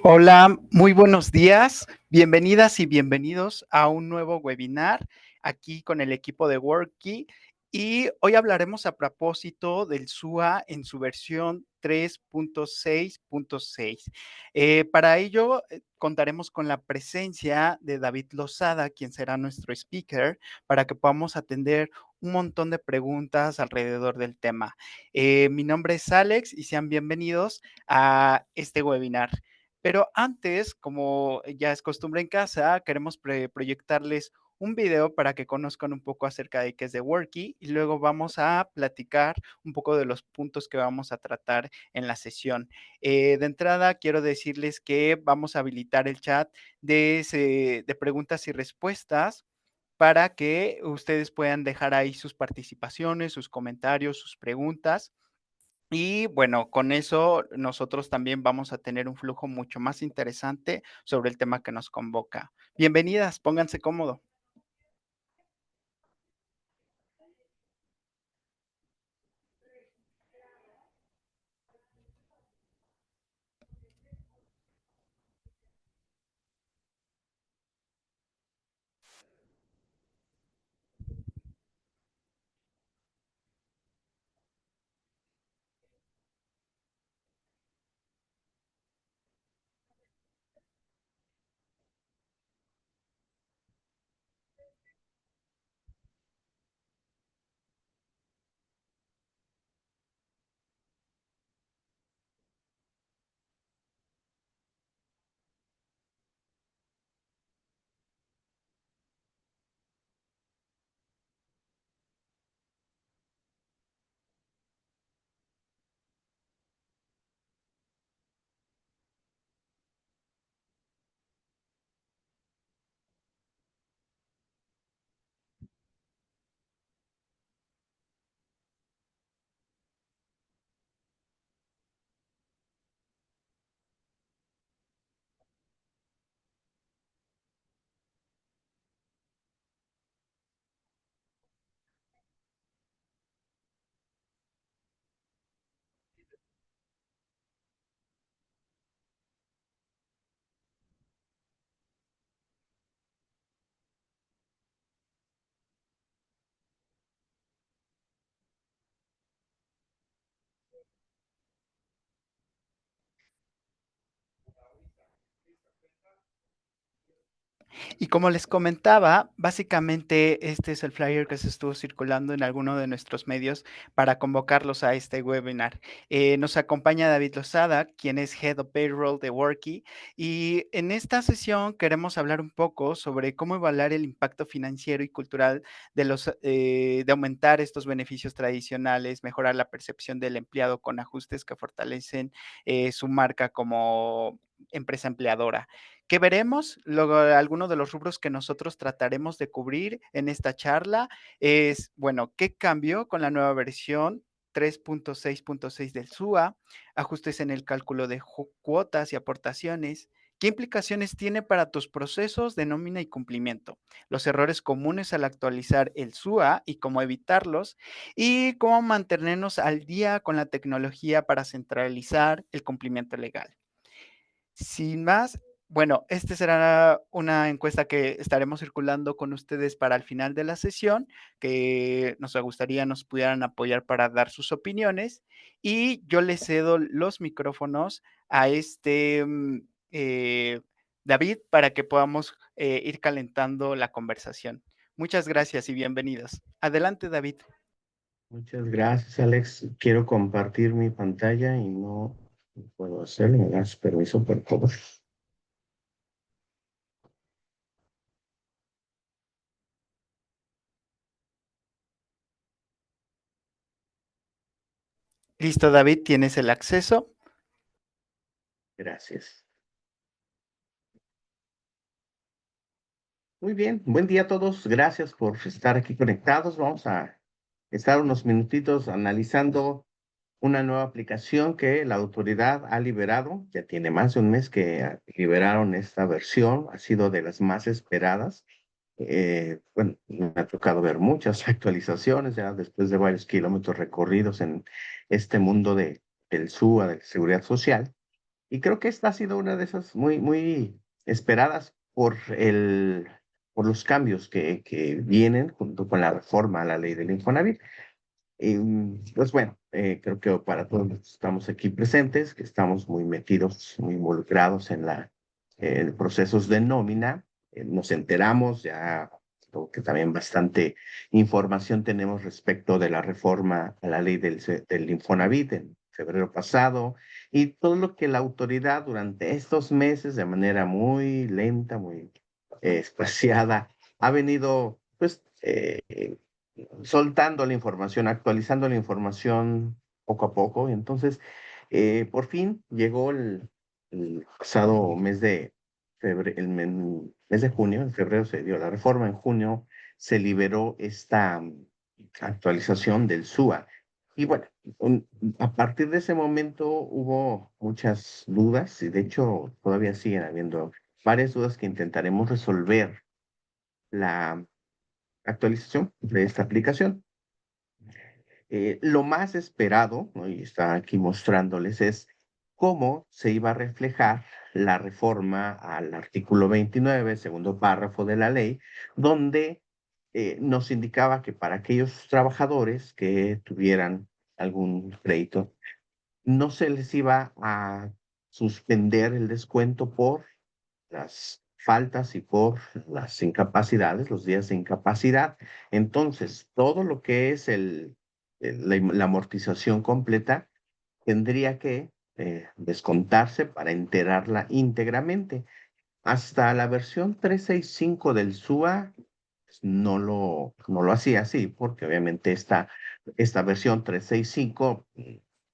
Hola, muy buenos días. Bienvenidas y bienvenidos a un nuevo webinar aquí con el equipo de Worky. Y hoy hablaremos a propósito del SUA en su versión 3.6.6. Para ello, contaremos con la presencia de David Lozada, quien será nuestro speaker, para que podamos atender un montón de preguntas alrededor del tema. Mi nombre es Alex y sean bienvenidos a este webinar. Pero antes, como ya es costumbre en casa, queremos proyectarles un video para que conozcan un poco acerca de qué es The Worky y luego vamos a platicar un poco de los puntos que vamos a tratar en la sesión. De entrada, quiero decirles que vamos a habilitar el chat de preguntas y respuestas para que ustedes puedan dejar ahí sus participaciones, sus comentarios, sus preguntas. Y bueno, con eso nosotros también vamos a tener un flujo mucho más interesante sobre el tema que nos convoca. Bienvenidas, pónganse cómodo. Y como les comentaba, básicamente este es el flyer que se estuvo circulando en alguno de nuestros medios para convocarlos a este webinar. Nos acompaña David Lozada, quien es Head of Payroll de Worky, y en esta sesión queremos hablar un poco sobre cómo evaluar el impacto financiero y cultural de aumentar estos beneficios tradicionales, mejorar la percepción del empleado con ajustes que fortalecen su marca como empresa empleadora. ¿Qué veremos? Luego, algunos de los rubros que nosotros trataremos de cubrir en esta charla es, bueno, ¿qué cambió con la nueva versión 3.6.6 del SUA? Ajustes en el cálculo de cuotas y aportaciones. ¿Qué implicaciones tiene para tus procesos de nómina y cumplimiento? Los errores comunes al actualizar el SUA y cómo evitarlos. Y cómo mantenernos al día con la tecnología para centralizar el cumplimiento legal. Sin más, bueno, esta será una encuesta que estaremos circulando con ustedes para el final de la sesión, que nos gustaría nos pudieran apoyar para dar sus opiniones. Y yo les cedo los micrófonos a David para que podamos ir calentando la conversación. Muchas gracias y bienvenidos. Adelante, David. Muchas gracias, Alex. Quiero compartir mi pantalla y no puedo hacerlo. ¿Me das permiso, por favor? Listo, David, tienes el acceso. Gracias. Muy bien, buen día a todos. Gracias por estar aquí conectados. Vamos a estar unos minutitos analizando una nueva aplicación que la autoridad ha liberado. Ya tiene más de un mes que liberaron esta versión. Ha sido de las más esperadas. Bueno, me ha tocado ver muchas actualizaciones ya después de varios kilómetros recorridos en este mundo del SUA, de seguridad social. Y creo que esta ha sido una de esas muy, muy esperadas por los cambios que vienen junto con la reforma a la ley del Infonavit. Pues bueno, creo que para todos los que estamos aquí presentes, que estamos muy metidos, muy involucrados en procesos de nómina, nos enteramos ya, creo que también bastante información tenemos respecto de la reforma a la ley del Infonavit en febrero pasado y todo lo que la autoridad durante estos meses de manera muy lenta, muy espaciada, ha venido pues soltando la información, actualizando la información poco a poco. Y entonces, por fin llegó el pasado mes de febrero, mes de junio, en febrero se dio la reforma, en junio se liberó esta actualización del SUA. Y bueno, a partir de ese momento hubo muchas dudas y de hecho todavía siguen habiendo varias dudas que intentaremos resolver la actualización de esta aplicación. Lo más esperado, ¿no? Y está aquí mostrándoles, es cómo se iba a reflejar la reforma al artículo 29, segundo párrafo de la ley, donde nos indicaba que para aquellos trabajadores que tuvieran algún crédito, no se les iba a suspender el descuento por las faltas y por las incapacidades, los días de incapacidad. Entonces, todo lo que es la amortización completa tendría que descontarse para enterarla íntegramente. Hasta la versión 365 del SUA pues, no lo hacía así, porque obviamente esta versión 365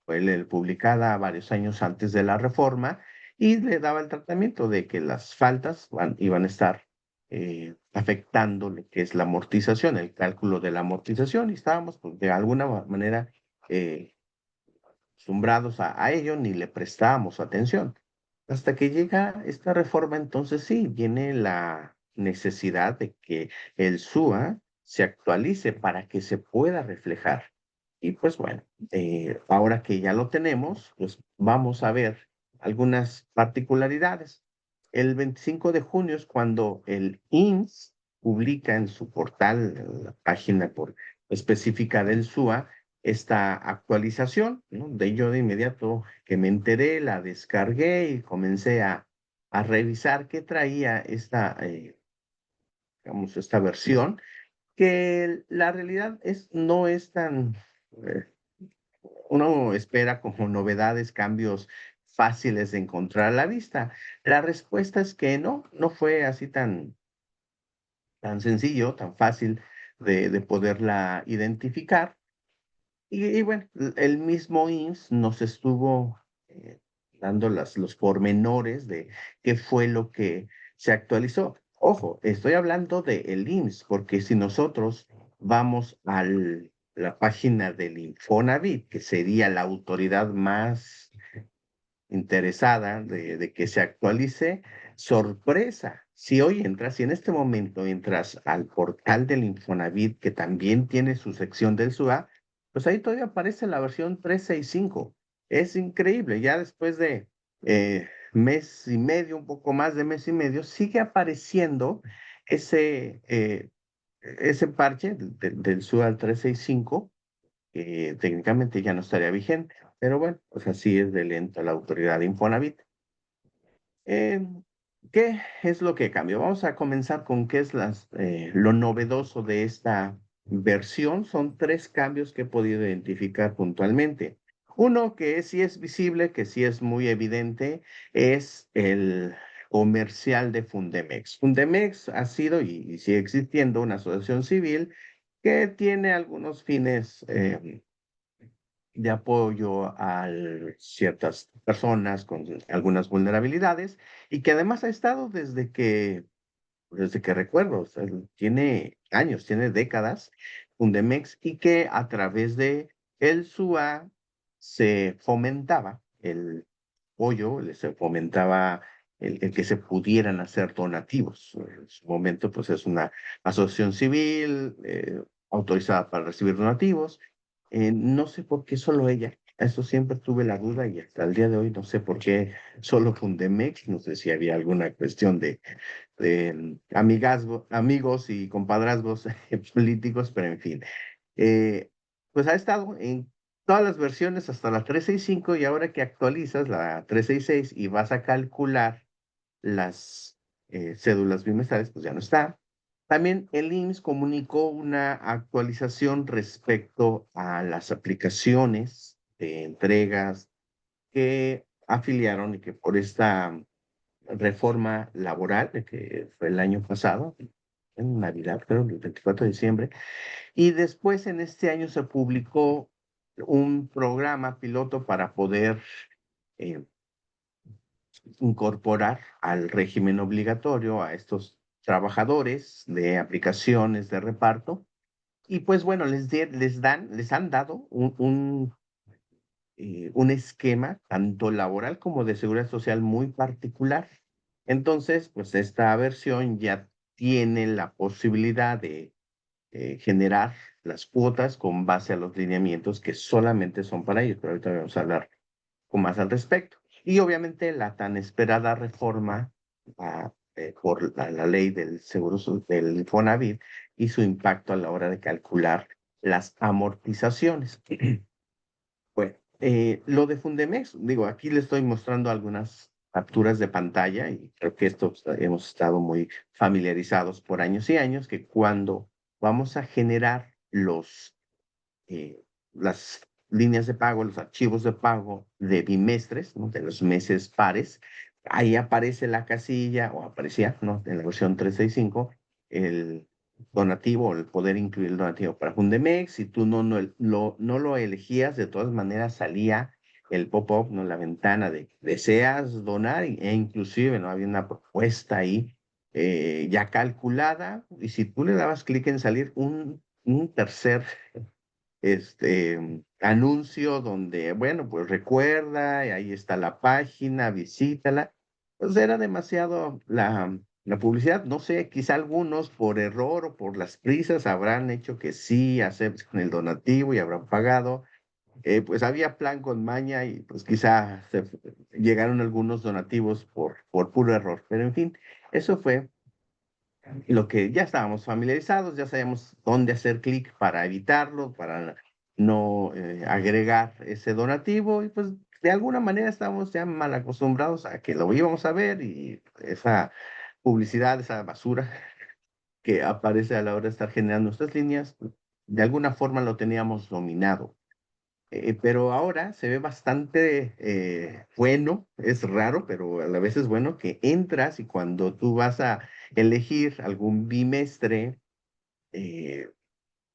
fue publicada varios años antes de la reforma y le daba el tratamiento de que las faltas iban a estar afectando lo que es la amortización, el cálculo de la amortización, y estábamos pues, de alguna manera eh, acostumbrados a ello, ni le prestábamos atención. Hasta que llega esta reforma, entonces sí, viene la necesidad de que el SUA se actualice para que se pueda reflejar. Y pues bueno, ahora que ya lo tenemos, pues vamos a ver algunas particularidades. El 25 de junio es cuando el INSS publica en su portal, en la página específica del SUA, esta actualización, ¿no? De yo de inmediato que me enteré, la descargué y comencé a revisar qué traía digamos, esta versión, que la realidad no es tan, eh, uno espera como novedades, cambios fáciles de encontrar a la vista. La respuesta es que no fue así tan sencillo, tan fácil de poderla identificar. Y bueno, el mismo IMSS nos estuvo dando los pormenores de qué fue lo que se actualizó. Ojo, estoy hablando del IMSS, porque si nosotros vamos a la página del Infonavit, que sería la autoridad más interesada de que se actualice, sorpresa. Si hoy entras, si en este momento entras al portal del Infonavit, que también tiene su sección del SUA, pues ahí todavía aparece la versión 365. Es increíble, ya después de mes y medio, un poco más de mes y medio, sigue apareciendo ese, eh, ese parche del SUA al 365 que técnicamente ya no estaría vigente. Pero bueno, pues así es de lenta la autoridad de Infonavit. Eh, ¿Qué es lo que cambió? Vamos a comenzar con qué es lo novedoso de esta versión. Son tres cambios que he podido identificar puntualmente. Uno que sí es visible, que sí es muy evidente, es el comercial de Fundemex. Fundemex ha sido y sigue existiendo una asociación civil que tiene algunos fines de apoyo a ciertas personas con algunas vulnerabilidades y que además ha estado desde que recuerdo, o sea, tiene años, tiene décadas, Fundemex, y que a través de el SUA se fomentaba el apoyo, se fomentaba el que se pudieran hacer donativos. En su momento, pues es una asociación civil autorizada para recibir donativos. No sé por qué solo ella. Eso siempre tuve la duda y hasta el día de hoy no sé por qué solo Fundemex, no sé si había alguna cuestión de amigazgo, amigos y compadrazgos políticos, pero en fin. Eh, pues ha estado en todas las versiones hasta la 365 y ahora que actualizas la 366 y vas a calcular las cédulas bimestrales, pues ya no está. También el IMSS comunicó una actualización respecto a las aplicaciones de entregas que afiliaron y que por esta reforma laboral, que fue el año pasado, en Navidad, creo, el 24 de diciembre, y después en este año se publicó un programa piloto para poder eh, incorporar al régimen obligatorio a estos trabajadores de aplicaciones de reparto. Y pues bueno, les han dado un esquema tanto laboral como de seguridad social muy particular. Entonces, pues esta versión ya tiene la posibilidad de generar las cuotas con base a los lineamientos que solamente son para ellos, pero ahorita vamos a hablar con más al respecto. Y obviamente la tan esperada reforma por la ley del del Infonavit y su impacto a la hora de calcular las amortizaciones. Bueno, lo de Fundemex, digo, aquí le estoy mostrando algunas capturas de pantalla y creo que esto hemos estado muy familiarizados por años y años, que cuando vamos a generar las líneas de pago, los archivos de pago de bimestres, ¿no? De los meses pares, ahí aparece la casilla, o aparecía, ¿no? En la versión 365, el donativo o el poder incluir el donativo para Fundemex. Si tú no lo elegías, de todas maneras salía el pop-up, ¿no? La ventana de deseas donar e inclusive, ¿no? Había una propuesta ahí ya calculada y si tú le dabas clic en salir un tercer anuncio donde, bueno, pues recuerda, y ahí está la página, visítala. Pues era demasiado la publicidad. No sé, quizá algunos por error o por las prisas habrán hecho que sí acepten el donativo y habrán pagado. Pues había plan con maña y pues quizá llegaron algunos donativos por puro error. Pero en fin, eso fue lo que ya estábamos familiarizados, ya sabíamos dónde hacer clic para evitarlo, para no agregar ese donativo y pues de alguna manera estábamos ya mal acostumbrados a que lo íbamos a ver y esa publicidad, esa basura que aparece a la hora de estar generando nuestras líneas, de alguna forma lo teníamos dominado. Pero ahora se ve bastante bueno, es raro, pero a la vez es bueno que entras y cuando tú vas a elegir algún bimestre eh,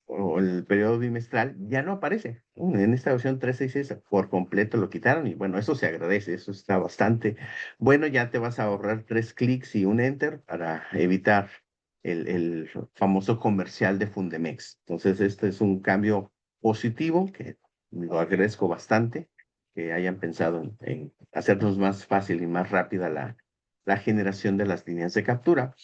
o el periodo bimestral, ya no aparece. En esta versión 366 por completo lo quitaron y bueno, eso se agradece, eso está bastante bueno, ya te vas a ahorrar 3 clics y un enter para evitar el famoso comercial de Fundemex. Entonces, este es un cambio positivo que lo agradezco bastante, que hayan pensado en hacernos más fácil y más rápida la generación de las líneas de captura.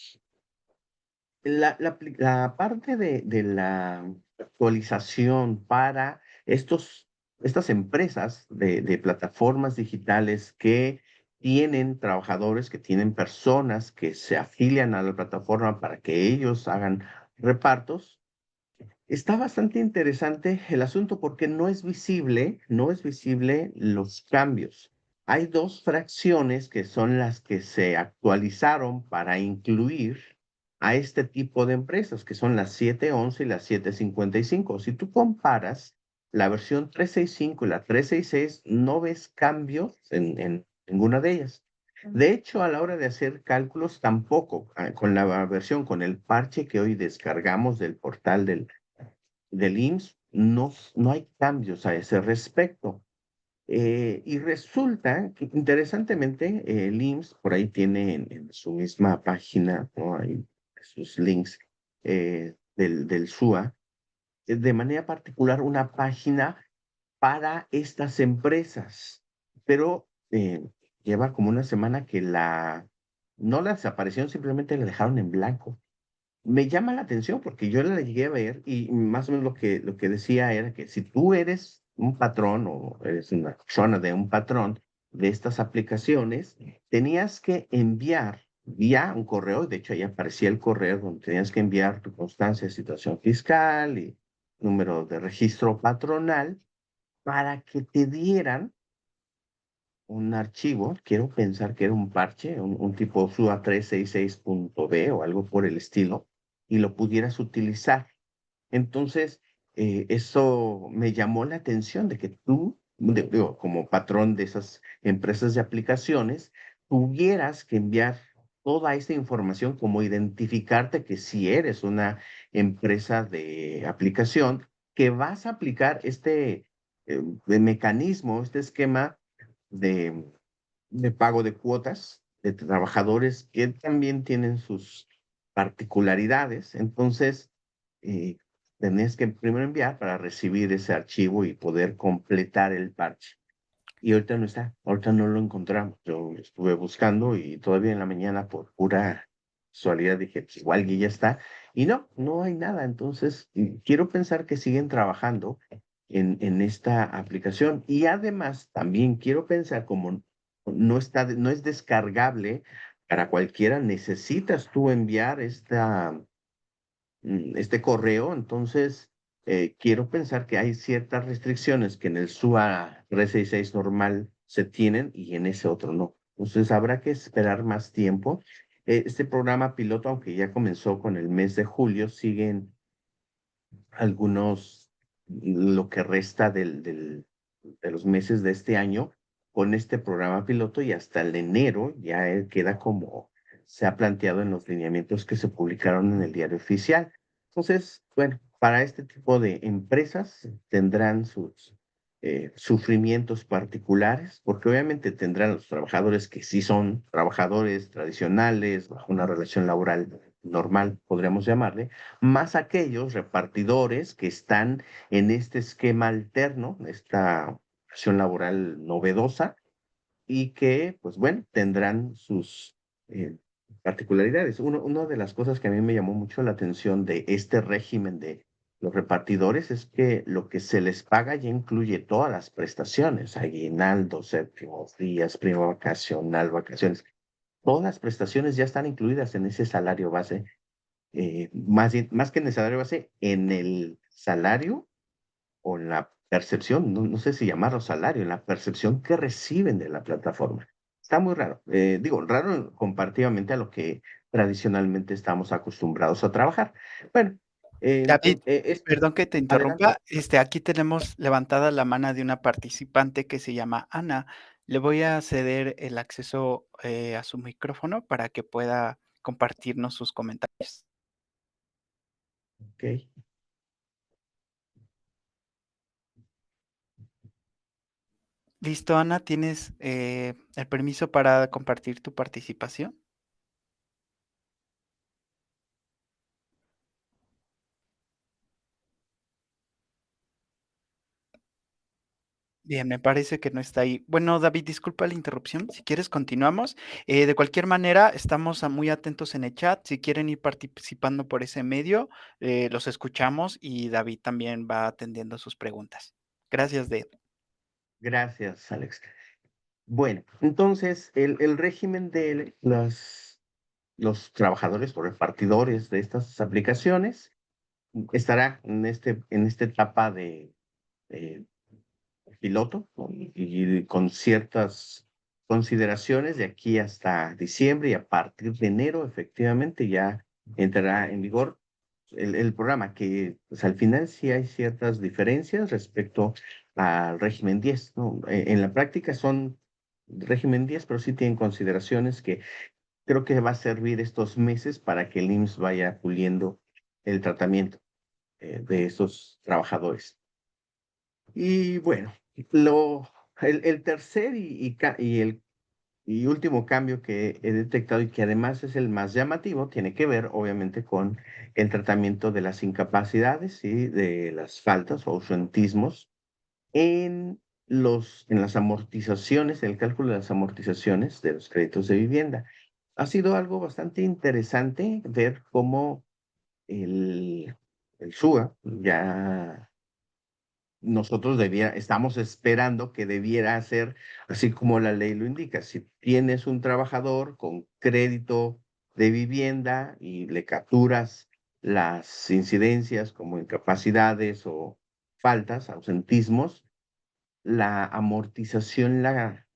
La parte de la actualización para estas empresas de plataformas digitales que tienen trabajadores, que tienen personas que se afilian a la plataforma para que ellos hagan repartos, está bastante interesante el asunto porque no es visible los cambios. Hay dos fracciones que son las que se actualizaron para incluir a este tipo de empresas, que son las 711 y las 755. Si tú comparas la versión 365 y la 366, no ves cambios en ninguna de ellas. De hecho, a la hora de hacer cálculos, tampoco, con la versión, con el parche que hoy descargamos del portal del IMSS, no hay cambios a ese respecto. Y resulta que, interesantemente, el IMSS por ahí tiene en su misma página, ¿no? Hay sus links del SUA, de manera particular una página para estas empresas, pero lleva como una semana que no la desaparecieron, simplemente la dejaron en blanco. Me llama la atención porque yo la llegué a ver y más o menos lo que decía era que si tú eres un patrón o eres una persona de un patrón de estas aplicaciones, tenías que enviar vía un correo, de hecho ahí aparecía el correo donde tenías que enviar tu constancia de situación fiscal y número de registro patronal para que te dieran un archivo, quiero pensar que era un parche, un tipo SUA 366.b o algo por el estilo, y lo pudieras utilizar. Entonces, eso me llamó la atención de que tú, digo, como patrón de esas empresas de aplicaciones, tuvieras que enviar toda esta información, como identificarte que si eres una empresa de aplicación, que vas a aplicar este de mecanismo, este esquema de, de pago de cuotas de trabajadores que también tienen sus particularidades. Entonces, eh, tenés que primero enviar para recibir ese archivo y poder completar el parche. Y ahorita no está, ahorita no lo encontramos. Yo estuve buscando y todavía en la mañana por pura casualidad dije, pues igual que ya está. Y no, no hay nada. Entonces, quiero pensar que siguen trabajando en esta aplicación. Y además, también quiero pensar como no está, no es descargable para cualquiera, necesitas tú enviar este correo, entonces quiero pensar que hay ciertas restricciones que en el SUA 366 normal se tienen y en ese otro no. Entonces habrá que esperar más tiempo. Este programa piloto, aunque ya comenzó con el mes de julio, siguen algunos, lo que resta de los meses de este año con este programa piloto y hasta el de enero ya queda como se ha planteado en los lineamientos que se publicaron en el diario oficial. Entonces, bueno, para este tipo de empresas tendrán sus sufrimientos particulares, porque obviamente tendrán los trabajadores que sí son trabajadores tradicionales, bajo una relación laboral normal, podríamos llamarle, más aquellos repartidores que están en este esquema alterno, esta relación laboral novedosa, y que, pues bueno, tendrán sus particularidades. Una de las cosas que a mí me llamó mucho la atención de este régimen de los repartidores es que lo que se les paga ya incluye todas las prestaciones, aguinaldo, séptimos días, prima vacacional, vacaciones. Todas las prestaciones ya están incluidas en ese salario base, más que en el salario base, en el salario o en la percepción, no sé si llamarlo salario, en la percepción que reciben de la plataforma. Está muy raro. Digo, raro comparativamente a lo que tradicionalmente estamos acostumbrados a trabajar. Bueno, David, perdón que te adelante. interrumpa. Aquí tenemos levantada la mano de una participante que se llama Ana. Le voy a ceder el acceso a su micrófono para que pueda compartirnos sus comentarios. Ok. Listo, Ana, ¿tienes el permiso para compartir tu participación? Bien, me parece que no está ahí. Bueno, David, disculpa la interrupción. Si quieres, continuamos. De cualquier manera, estamos muy atentos en el chat. Si quieren ir participando por ese medio, los escuchamos y David también va atendiendo sus preguntas. Gracias, David. Gracias, Alex. Bueno, entonces el régimen de los trabajadores o repartidores de estas aplicaciones estará en esta etapa de eh, piloto, ¿no? Y con ciertas consideraciones de aquí hasta diciembre y a partir de enero efectivamente ya entrará en vigor el programa, que pues, al final sí hay ciertas diferencias respecto al régimen 10, ¿no? En la práctica son régimen 10, pero sí tienen consideraciones que creo que va a servir estos meses para que el IMSS vaya puliendo el tratamiento de esos trabajadores. Y bueno, el tercer y último cambio que he detectado y que además es el más llamativo tiene que ver obviamente con el tratamiento de las incapacidades y de las faltas o ausentismos en en las amortizaciones, en el cálculo de las amortizaciones de los créditos de vivienda. Ha sido algo bastante interesante ver cómo el SUA ya nosotros estamos esperando que debiera ser así como la ley lo indica. Si tienes un trabajador con crédito de vivienda y le capturas las incidencias como incapacidades o faltas, ausentismos, la amortización la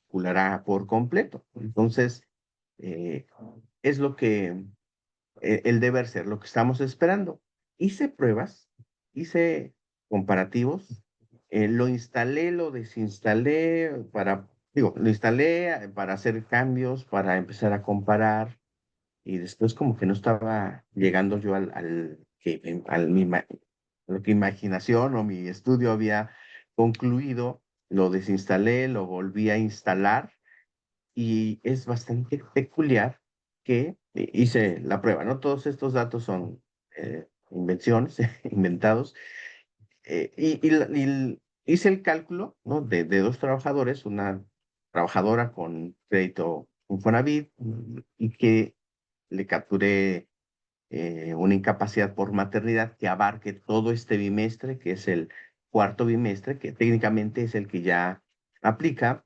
calculará por completo. Entonces, eh, es lo que el deber ser, lo que estamos esperando. Hice pruebas, hice comparativos, lo instalé, lo desinstalé lo instalé para hacer cambios, para empezar a comparar, y después como que no estaba llegando yo lo que imaginación o mi estudio había concluido, lo desinstalé, lo volví a instalar y es bastante peculiar que hice la prueba, ¿no? Todos estos datos son invenciones, inventados, hice el cálculo, ¿no? De dos trabajadores, una trabajadora con crédito Infonavit y que le capturé una incapacidad por maternidad que abarque todo este bimestre, que es el cuarto bimestre, que técnicamente es el que ya aplica.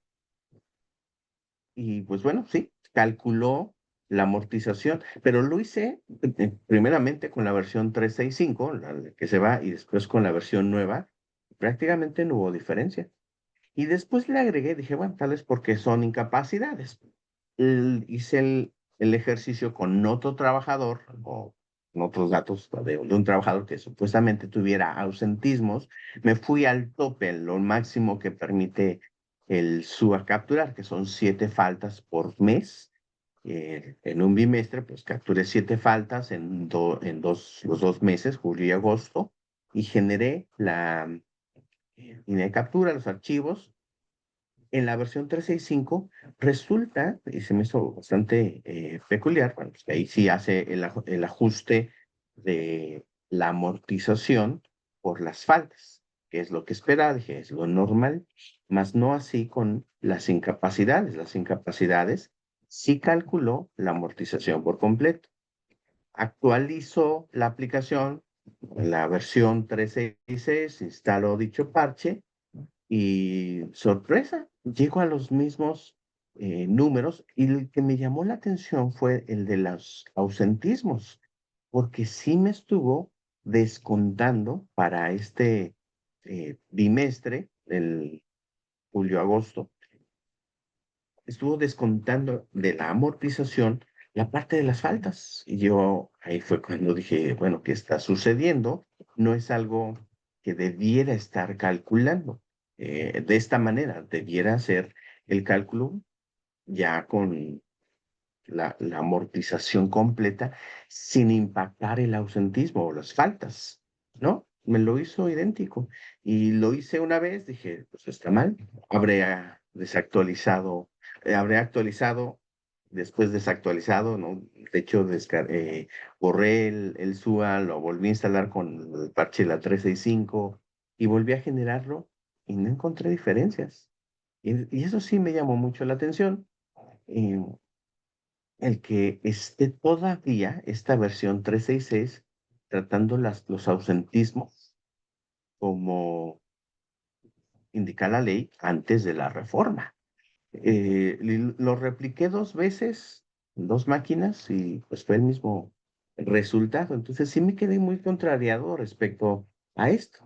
Y pues bueno, sí, calculó la amortización, pero lo hice primeramente con la versión 365, la que se va, y después con la versión nueva. Prácticamente no hubo diferencia. Y después le agregué, dije, bueno, tal vez porque son incapacidades. Hice el ejercicio con otro trabajador o con otros datos de un trabajador que supuestamente tuviera ausentismos. Me fui al tope, lo máximo que permite el SUA capturar, que son 7 faltas por mes. En un bimestre, pues capturé 7 faltas los 2 meses, julio y agosto, y generé la línea de captura, los archivos. En la versión 365 resulta, y se me hizo bastante peculiar, bueno, pues que ahí sí hace el ajuste de la amortización por las faltas, que es lo que esperaba, dije, es lo normal, más no así con las incapacidades. Las incapacidades sí calculó la amortización por completo. Actualizo la aplicación, en la versión 366, instaló dicho parche y sorpresa, llego a los mismos números, y el que me llamó la atención fue el de los ausentismos, porque sí me estuvo descontando para este bimestre, el julio-agosto, estuvo descontando de la amortización la parte de las faltas. Y yo ahí fue cuando dije, bueno, ¿qué está sucediendo? No es algo que debiera estar calculando. De esta manera, debiera hacer el cálculo ya con la amortización completa sin impactar el ausentismo o las faltas, ¿no? Me lo hizo idéntico y lo hice una vez, dije, pues está mal, habré actualizado, después desactualizado, ¿no? De hecho, borré el SUA, lo volví a instalar con el parche de la 365 y volví a generarlo y no encontré diferencias. Y eso sí me llamó mucho la atención. eh, el que esté todavía esta versión 366 tratando los ausentismos como indica la ley antes de la reforma. Lo repliqué 2 veces, en 2 máquinas, y pues fue el mismo resultado. Entonces sí me quedé muy contrariado respecto a esto.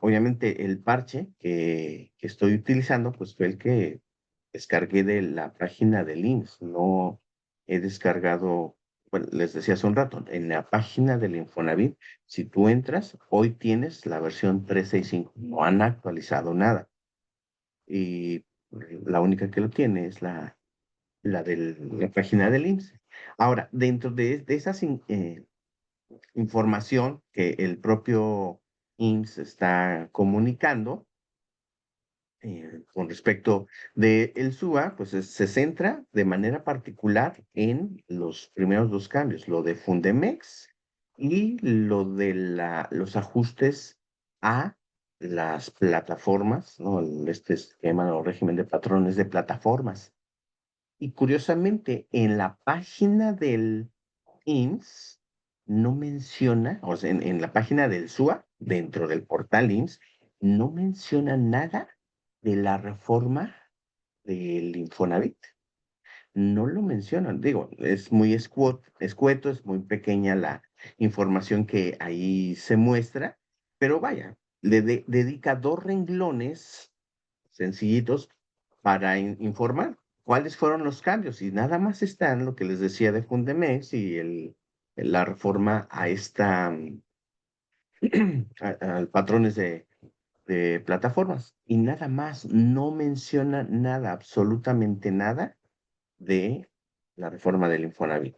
Obviamente el parche que estoy utilizando pues fue el que descargué de la página del IMSS. No he descargado, bueno, les decía hace un rato, en la página del Infonavit, si tú entras, hoy tienes la versión 365, no han actualizado nada. Y la única que lo tiene es la página del IMSS. Ahora, dentro de esa información que el propio IMSS está comunicando, con respecto de el SUA, pues se centra de manera particular en los primeros dos cambios, lo de Fundemex y lo de los ajustes a las plataformas, ¿no? Este esquema o régimen de patrones de plataformas. Y curiosamente, en la página del IMSS no menciona, o sea, en la página del SUA, dentro del portal IMSS, no menciona nada de la reforma del Infonavit. No lo mencionan, digo, es muy escueto, es muy pequeña la información que ahí se muestra, pero vaya, dedica 2 renglones sencillitos para informar cuáles fueron los cambios y nada más están lo que les decía de Fundemex y la reforma a al patrones de plataformas y nada más, no menciona nada, absolutamente nada de la reforma del Infonavit.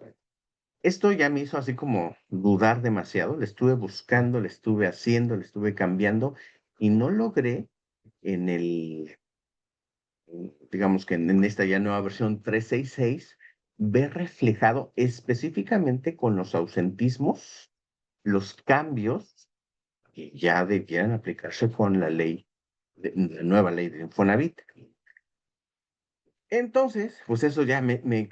Esto ya me hizo así como dudar demasiado, le estuve buscando, le estuve haciendo, le estuve cambiando y no logré en digamos que en esta ya nueva versión 366, ver reflejado específicamente con los ausentismos los cambios que ya debieran aplicarse con la ley, la nueva ley de Infonavit. Entonces, pues eso ya me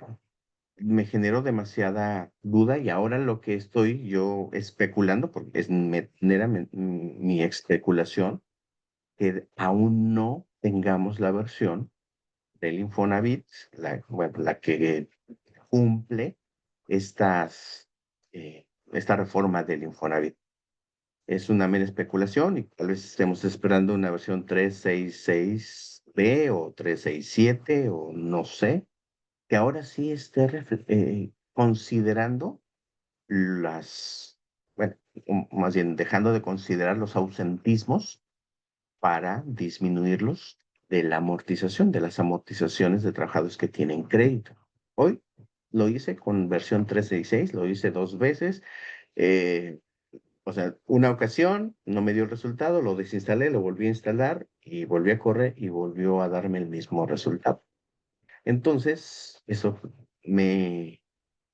generó demasiada duda y ahora lo que estoy yo especulando, porque es meramente mi especulación, que aún no tengamos la versión del Infonavit, bueno, la que cumple estas, esta reforma del Infonavit. Es una mera especulación y tal vez estemos esperando una versión 366B o 367 o no sé, que ahora sí esté considerando bueno, más bien dejando de considerar los ausentismos para disminuirlos de la amortización, de las amortizaciones de trabajadores que tienen crédito. Hoy lo hice con versión 366, lo hice 2 veces. eh, o sea, una ocasión no me dio el resultado, lo desinstalé, lo volví a instalar y volví a correr y volvió a darme el mismo resultado. Entonces, eso me,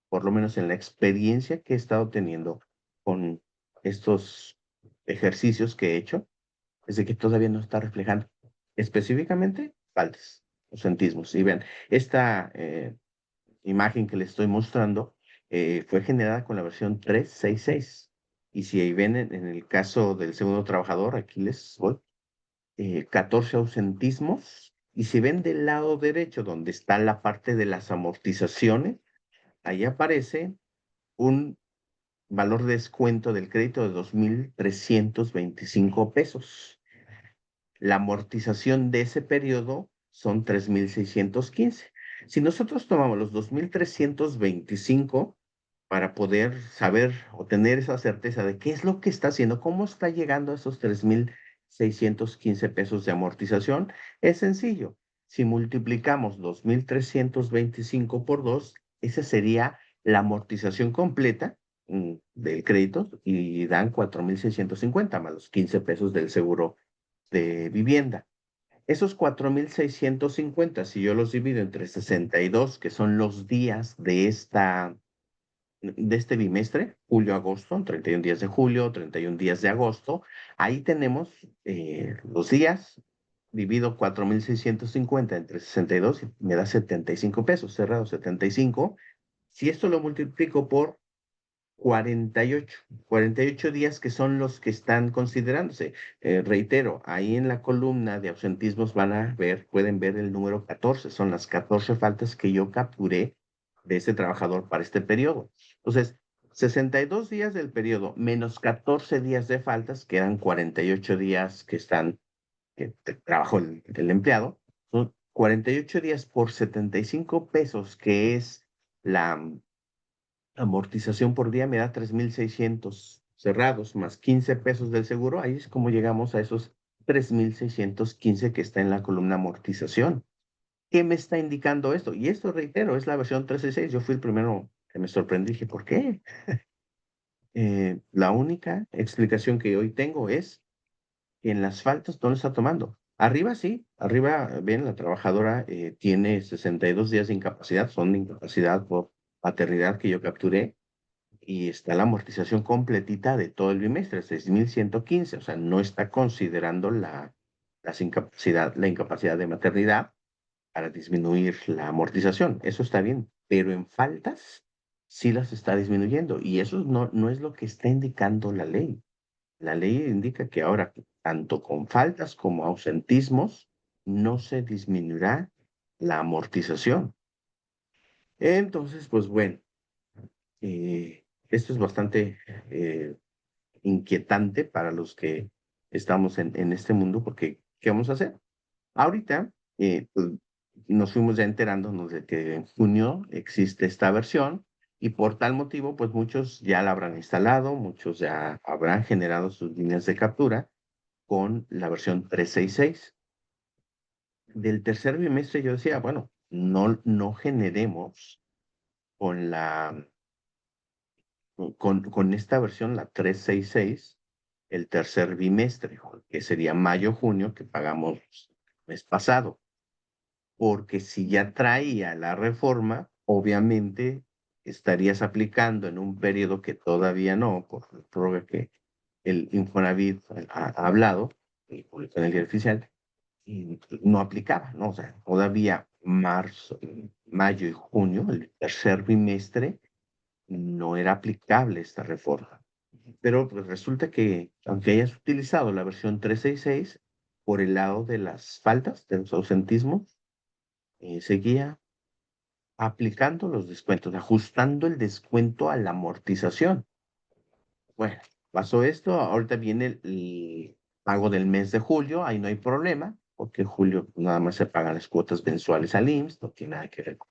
por lo menos en la experiencia que he estado teniendo con estos ejercicios que he hecho, es de que todavía no está reflejando específicamente faltas, ausentismos. Y vean, esta imagen que les estoy mostrando fue generada con la versión 366. Y si ahí ven en el caso del segundo trabajador, aquí les voy, 14 ausentismos. Y si ven del lado derecho, donde está la parte de las amortizaciones, ahí aparece un valor de descuento del crédito de 2,325 pesos. La amortización de ese periodo son 3,615. Si nosotros tomamos los 2,325 para poder saber o tener esa certeza de qué es lo que está haciendo, cómo está llegando a esos 3,615 pesos de amortización, es sencillo. Si multiplicamos 2,325 por 2, esa sería la amortización completa del crédito y dan 4,650 más los 15 pesos del seguro de vivienda. Esos 4,650, si yo los divido entre 62, que son los días de este bimestre, julio-agosto, 31 días de julio, 31 días de agosto, ahí tenemos los días, divido 4,650 entre 62 y me da 75 pesos, cerrado 75. Si esto lo multiplico por 48 días que son los que están considerándose. Reitero, ahí en la columna de ausentismos pueden ver el número 14, son las 14 faltas que yo capturé de este trabajador para este periodo. Entonces, 62 días del periodo menos 14 días de faltas, quedan 48 días que están, que trabajó el empleado, son 48 días por 75 pesos, que es la amortización por día me da 3,600 cerrados más 15 pesos del seguro. Ahí es como llegamos a esos 3,615 que está en la columna amortización. ¿Qué me está indicando esto? Y esto, reitero, es la versión 366. Yo fui el primero que me sorprendí. Dije, ¿por qué? La única explicación que hoy tengo es que en las faltas no lo está tomando. Arriba sí, arriba, ven, la trabajadora tiene 62 días de incapacidad, son de incapacidad por paternidad que yo capturé y está la amortización completita de todo el bimestre, 6,115, o sea, no está considerando la incapacidad de maternidad para disminuir la amortización. Eso está bien, pero en faltas sí las está disminuyendo. Y eso no es lo que está indicando la ley. La ley indica que ahora, tanto con faltas como ausentismos, no se disminuirá la amortización. Entonces, pues bueno, esto es bastante inquietante para los que estamos en este mundo, porque ¿qué vamos a hacer? Ahorita, pues, nos fuimos ya enterándonos de que en junio existe esta versión y por tal motivo, pues muchos ya la habrán instalado, muchos ya habrán generado sus líneas de captura con la versión 366. Del tercer bimestre yo decía, bueno, no generemos con con esta versión, la 366, el tercer bimestre, que sería mayo-junio, que pagamos el mes pasado. Porque si ya traía la reforma, obviamente estarías aplicando en un periodo que todavía no, por la prórroga que el Infonavit ha hablado, y publicó en el diario oficial, y no aplicaba, ¿no? O sea, todavía marzo, mayo y junio, el tercer bimestre, no era aplicable esta reforma. Pero pues resulta que, aunque hayas utilizado la versión 366, por el lado de las faltas, de los ausentismos, seguía aplicando los descuentos, ajustando el descuento a la amortización. Bueno, pasó esto, ahorita viene el pago del mes de julio, ahí no hay problema, porque en julio nada más se pagan las cuotas mensuales al IMSS, no tiene nada que ver con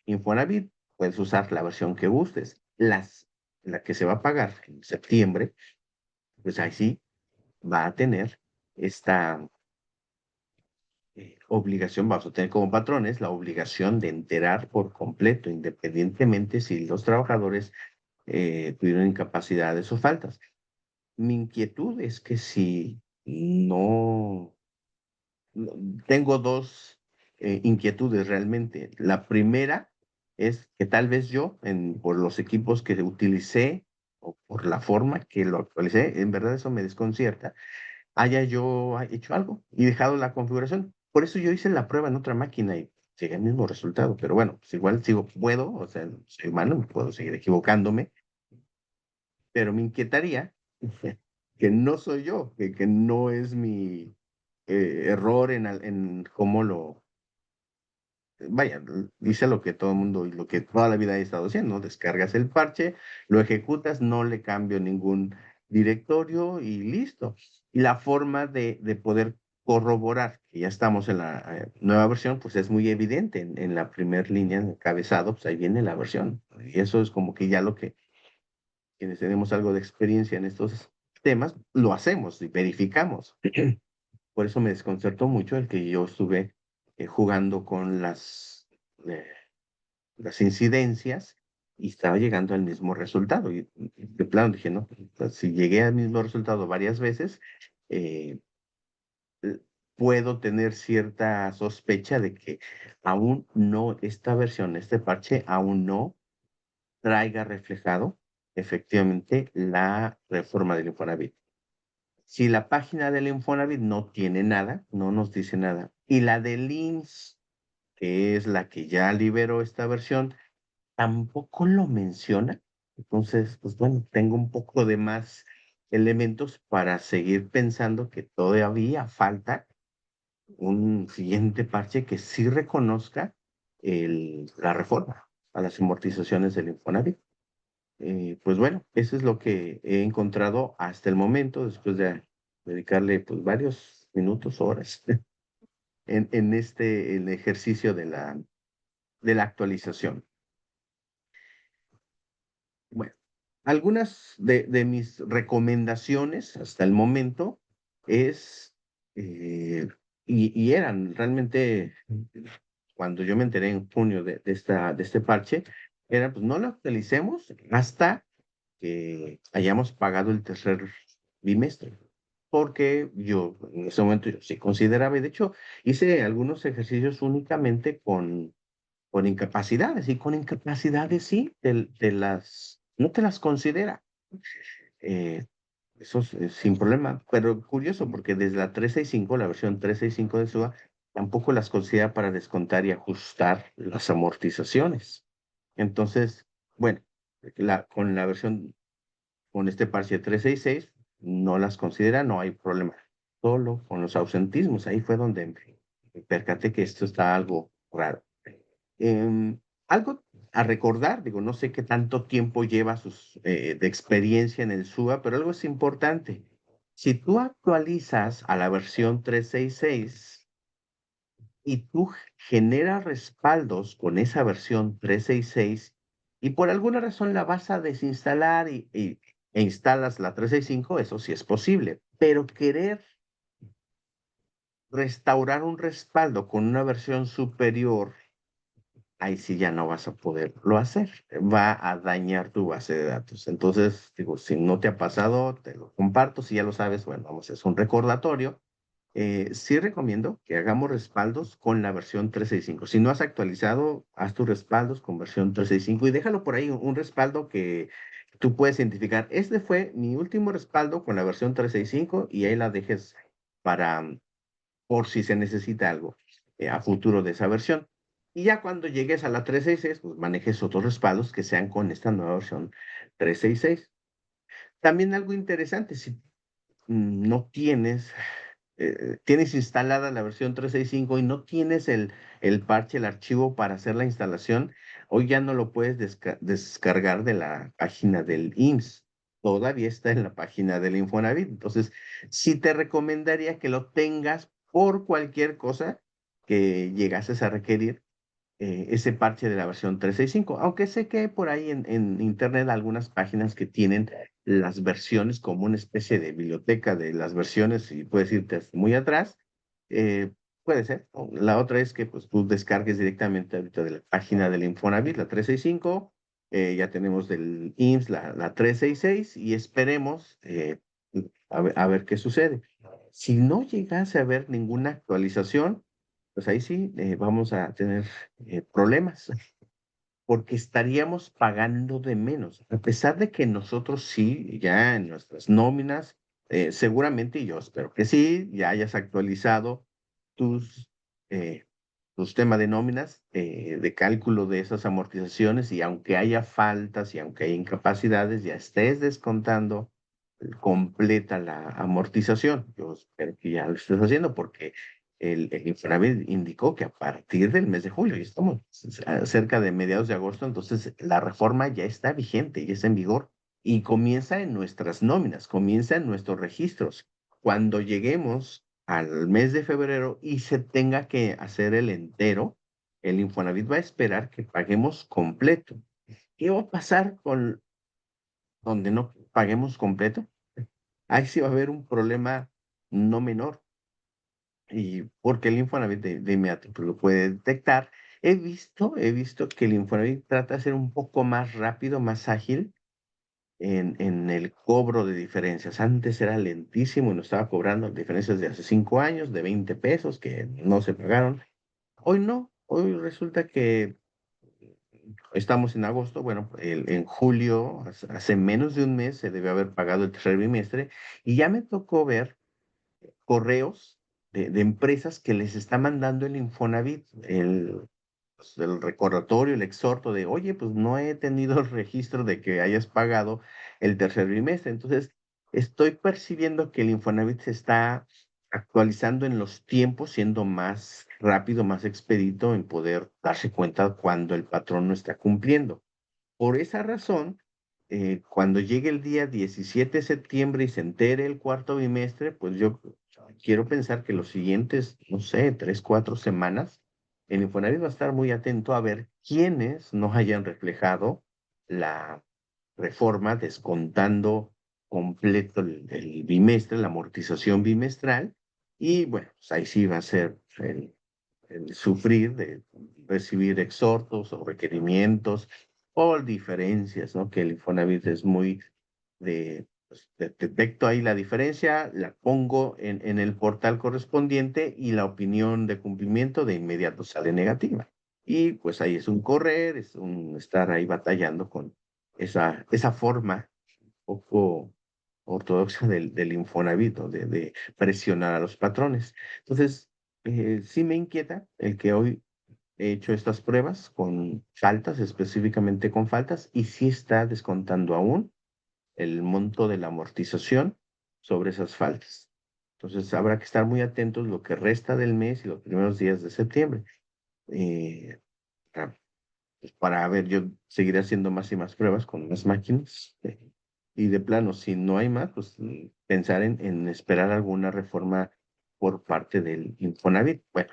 Infonavit, puedes usar la versión que gustes. La que se va a pagar en septiembre, pues ahí sí va a tener esta obligación, vamos a tener como patrones la obligación de enterar por completo, independientemente si los trabajadores tuvieron incapacidades o faltas. Mi inquietud es que si no, tengo dos inquietudes realmente. La primera es que tal vez yo, por los equipos que utilicé o por la forma que lo actualicé, en verdad eso me desconcierta, haya yo hecho algo y dejado la configuración. Por eso yo hice la prueba en otra máquina y llegué al mismo resultado. Pero bueno, pues igual puedo, o sea, soy humano, puedo seguir equivocándome, pero me inquietaría que no soy yo, que no es mi error en cómo vaya, hice lo que todo el mundo y lo que toda la vida he estado haciendo, ¿no? Descargas el parche, lo ejecutas, no le cambio ningún directorio y listo. Y la forma de poder corroborar que ya estamos en la nueva versión, pues es muy evidente. En la primera línea de encabezado, pues ahí viene la versión. Y eso es como que ya lo que quienes tenemos algo de experiencia en estos temas, lo hacemos y verificamos. Por eso me desconcertó mucho el que yo estuve jugando con eh, las incidencias y estaba llegando al mismo resultado. Y de plano dije, no, pues, si llegué al mismo resultado varias veces, eh, eh, puedo tener cierta sospecha de que aún no, esta versión, este parche, aún no traiga reflejado efectivamente la reforma del Infonavit. Si la página del Infonavit no tiene nada, no nos dice nada, y la del IMSS, que es la que ya liberó esta versión, tampoco lo menciona. Entonces, pues bueno, tengo un poco de más elementos para seguir pensando que todavía falta un siguiente parche que sí reconozca la reforma a las amortizaciones del Infonavit. Pues bueno, eso es lo que he encontrado hasta el momento, después de dedicarle pues varios minutos, horas, en el ejercicio de la actualización. Bueno, algunas de mis recomendaciones hasta el momento es, y eran realmente, cuando yo me enteré en junio de este parche, era pues no lo actualicemos hasta que hayamos pagado el tercer bimestre. Porque yo en ese momento yo sí consideraba, y de hecho hice algunos ejercicios únicamente con incapacidades, y con incapacidades sí, no te las considera. Eh, Eso es sin problema, pero curioso porque desde la 365, la versión 365 de SUA, tampoco las considera para descontar y ajustar las amortizaciones. Entonces, bueno. con la versión, con este parche 366, no las considera, no hay problema. Solo con los ausentismos, ahí fue donde me percaté que esto está algo raro. Algo a recordar, digo, no sé qué tanto tiempo lleva de experiencia en el SUA, pero algo es importante. Si tú actualizas a la versión 366 y tú generas respaldos con esa versión 366 y por alguna razón la vas a desinstalar e instalas la 365, eso sí es posible, pero querer restaurar un respaldo con una versión superior, ahí sí ya no vas a poderlo hacer. Va a dañar tu base de datos. Entonces, digo, si no te ha pasado, te lo comparto. Si ya lo sabes, bueno, vamos, es un recordatorio. Sí recomiendo que hagamos respaldos con la versión 365. Si no has actualizado, haz tus respaldos con versión 365 y déjalo por ahí, un respaldo que tú puedes identificar. Este fue mi último respaldo con la versión 365 y ahí la dejes para, por si se necesita algo a futuro de esa versión. Y ya cuando llegues a la 366, pues manejes otros respaldos que sean con esta nueva versión 366. También algo interesante, si no tienes instalada la versión 365 y no tienes el parche, el archivo para hacer la instalación, hoy ya no lo puedes descargar de la página del IMSS. Todavía está en la página del Infonavit. Entonces, sí te recomendaría que lo tengas por cualquier cosa que llegases a requerir ese parche de la versión 365, aunque sé que por ahí en internet algunas páginas que tienen las versiones como una especie de biblioteca de las versiones y puedes irte hasta muy atrás, puede ser. O la otra es que pues tú descargues directamente ahorita de la página del Infonavit, la 365, ya tenemos del IMSS la 366 y esperemos a ver qué sucede. Si no llegase a haber ninguna actualización, pues ahí sí vamos a tener problemas, porque estaríamos pagando de menos, a pesar de que nosotros sí, ya en nuestras nóminas, seguramente y yo espero que sí, ya hayas actualizado tus, eh, tus temas de nóminas, de cálculo de esas amortizaciones, y aunque haya faltas y aunque haya incapacidades, ya estés descontando completa la amortización. Yo espero que ya lo estés haciendo porque el Infonavit indicó que a partir del mes de julio, y estamos cerca de mediados de agosto, entonces la reforma ya está vigente, ya está en vigor y comienza en nuestras nóminas, comienza en nuestros registros. Cuando lleguemos al mes de febrero y se tenga que hacer el entero, el Infonavit va a esperar que paguemos completo. ¿Qué va a pasar con donde no paguemos completo? Ahí sí va a haber un problema no menor. Y porque el Infonavit de inmediato pues, lo puede detectar. He visto que el Infonavit trata de ser un poco más rápido, más ágil en el cobro de diferencias. Antes era lentísimo y nos estaba cobrando diferencias de hace 5 años, de 20 pesos que no se pagaron. Hoy no, hoy resulta que estamos en agosto, bueno, en julio, hace menos de un mes, se debe haber pagado el tercer bimestre y ya me tocó ver correos de empresas que les está mandando el Infonavit, pues, el recordatorio, el exhorto de, oye, pues no he tenido el registro de que hayas pagado el tercer bimestre. Entonces, estoy percibiendo que el Infonavit se está actualizando en los tiempos, siendo más rápido, más expedito en poder darse cuenta cuando el patrón no está cumpliendo. Por esa razón, cuando llegue el día 17 de septiembre y se entere el cuarto bimestre, pues yo quiero pensar que los siguientes, no sé, 3, 4 semanas, el Infonavit va a estar muy atento a ver quiénes no hayan reflejado la reforma descontando completo el bimestre, la amortización bimestral, y bueno, pues ahí sí va a ser el sufrir de recibir exhortos o requerimientos o diferencias, ¿no? Que el Infonavit es muy pues, detecto ahí la diferencia, la pongo en el portal correspondiente y la opinión de cumplimiento de inmediato sale negativa. Y pues ahí es un correr, es un estar ahí batallando con esa forma poco ortodoxa del Infonavit, ¿no? De presionar a los patrones. Entonces, sí me inquieta el que hoy he hecho estas pruebas con faltas, específicamente con faltas, y sí está descontando aún el monto de la amortización sobre esas faltas. Entonces habrá que estar muy atentos lo que resta del mes y los primeros días de septiembre. eh, para, pues, para ver, yo seguiré haciendo más y más pruebas con más máquinas. Y de plano, si no hay más, pues pensar en esperar alguna reforma por parte del Infonavit. Bueno,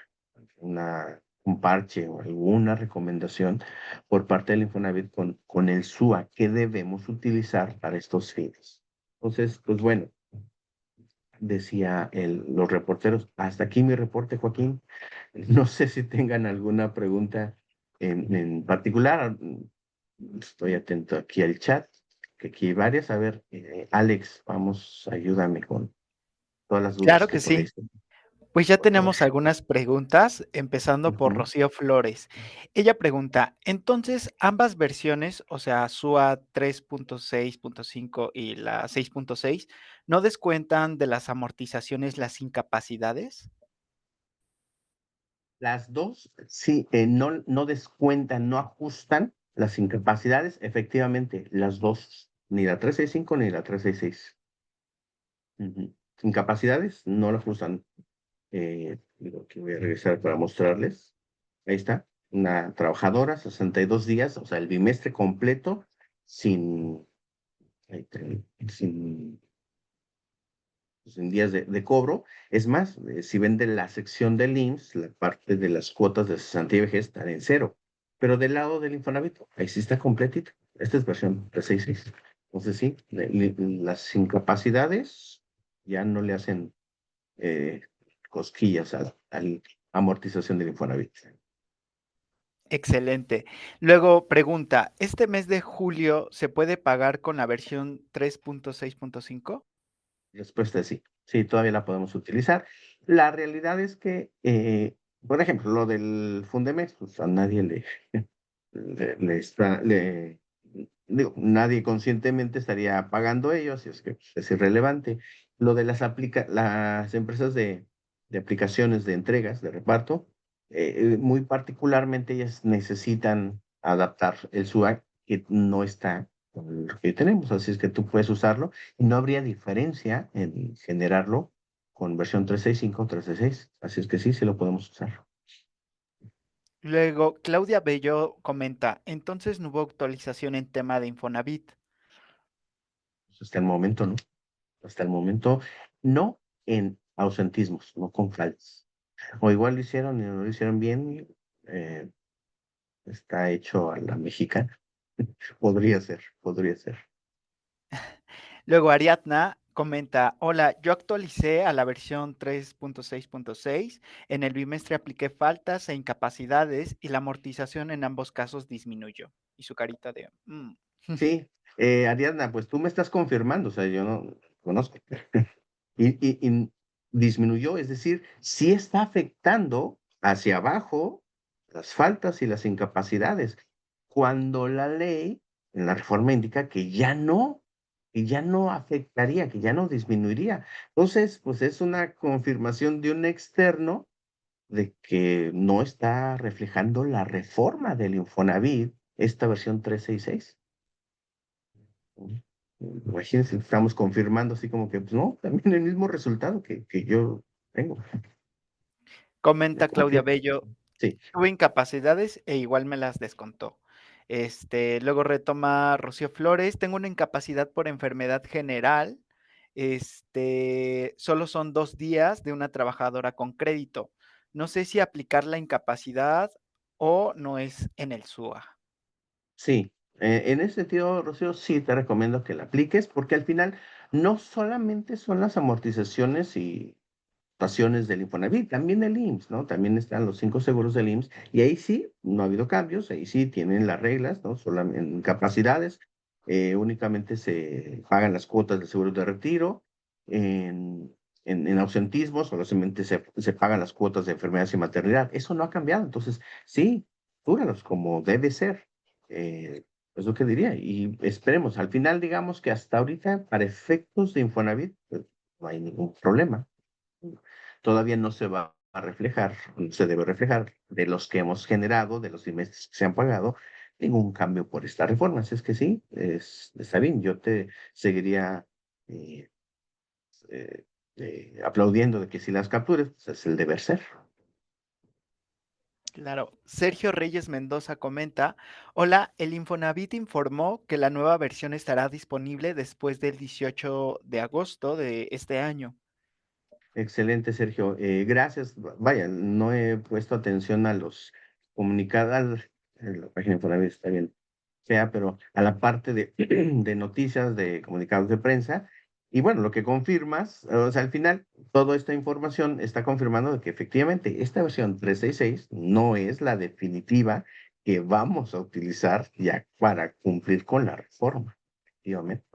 un parche o alguna recomendación por parte del Infonavit con el SUA que debemos utilizar para estos fines. Entonces, pues bueno, decía los reporteros, hasta aquí mi reporte, Joaquín. No sé si tengan alguna pregunta en particular. Estoy atento aquí al chat, que aquí hay varias. A ver, Alex, vamos, ayúdame con todas las dudas Claro que que por ahí sí. estén, Pues ya por favor. tenemos algunas preguntas, empezando por Ujú. Rocío Flores. Ella pregunta, entonces ambas versiones, o sea, SUA 3.6.5 y la 6.6, ¿no descuentan de las amortizaciones las incapacidades? Las dos, sí, no descuentan, no ajustan las incapacidades, efectivamente, las dos, ni la 365 ni la 366. Ujú. Incapacidades no lo ajustan. Digo que voy a regresar para mostrarles. Ahí está, una trabajadora, 62 días, o sea, el bimestre completo, sin, sin, sin días de cobro. Es más, si vende la sección del IMSS, la parte de las cuotas de cesantía y vejez están en cero. Pero del lado del Infonavit, ahí sí está completito. Esta es versión 366. Entonces sí, las incapacidades ya no le hacen eh, cosquillas a la amortización del Infonavit. Excelente. Luego pregunta, ¿este mes de julio se puede pagar con la versión 3.6.5? Respuesta es sí. Sí, todavía la podemos utilizar. La realidad es que, por ejemplo, lo del Fundemex, pues a nadie digo, nadie conscientemente estaría pagando ello, así es que pues, es irrelevante. Lo de las empresas de aplicaciones de entregas, de reparto, muy particularmente ellas necesitan adaptar el SUA que no está con lo que tenemos, así es que tú puedes usarlo y no habría diferencia en generarlo con versión 365 o 366. Así es que sí, sí lo podemos usar. Luego, Claudia Bello comenta, entonces no hubo actualización en tema de Infonavit. Hasta el momento, ¿no? Hasta el momento, no en ausentismos, no con faltas. O igual lo hicieron y no lo hicieron bien, eh, está hecho a la mexicana. Podría ser, podría ser. Luego, Ariadna comenta, hola, yo actualicé a la versión 3.6.6. En el bimestre apliqué faltas e incapacidades y la amortización en ambos casos disminuyó. Y su carita de... Sí, Ariadna, pues tú me estás confirmando, o sea, yo no conozco. Y disminuyó, es decir, sí está afectando hacia abajo las faltas y las incapacidades, cuando la ley en la reforma indica que ya no afectaría, que ya no disminuiría. Entonces, pues es una confirmación de un externo de que no está reflejando la reforma del Infonavit, esta versión 366. Imagínense, estamos confirmando así como que, pues no, también el mismo resultado que yo tengo. Me Comenta Claudia confirma. Bello, Sí, tuve incapacidades e igual me las descontó. Luego retoma Rocío Flores, tengo una incapacidad por enfermedad general. Solo son 2 días de una trabajadora con crédito. No sé si aplicar la incapacidad o no es en el SUA. sí. En ese sentido, Rocío, sí te recomiendo que la apliques porque al final no solamente son las amortizaciones y pasiones del Infonavit, también el IMSS, ¿no? También están los 5 seguros del IMSS y ahí sí, no ha habido cambios, ahí sí tienen las reglas, ¿no? Solamente en capacidades, únicamente se pagan las cuotas de seguros de retiro, en, en ausentismo solamente se pagan las cuotas de enfermedad y maternidad, eso no ha cambiado, entonces sí, túralos como debe ser, es lo que diría, y esperemos, al final digamos que hasta ahorita, para efectos de Infonavit, pues, no hay ningún problema. Todavía no se va reflejar, no se debe reflejar de los que hemos generado, de los bimestres que se han pagado, ningún cambio por esta reforma. Así es que sí, está bien, yo te seguiría eh, eh, aplaudiendo de que si las captures, pues es el deber ser. Claro. Sergio Reyes Mendoza comenta, hola, el Infonavit informó que la nueva versión estará disponible después del 18 de agosto de este año. Excelente, Sergio. Gracias. Vaya, no he puesto atención a los comunicados, en la página de Infonavit está bien fea, pero a la parte de, de noticias, de comunicados de prensa. Y bueno, lo que confirmas, o sea, al final, toda esta información está confirmando de que efectivamente esta versión 366 no es la definitiva que vamos a utilizar ya para cumplir con la reforma. Efectivamente.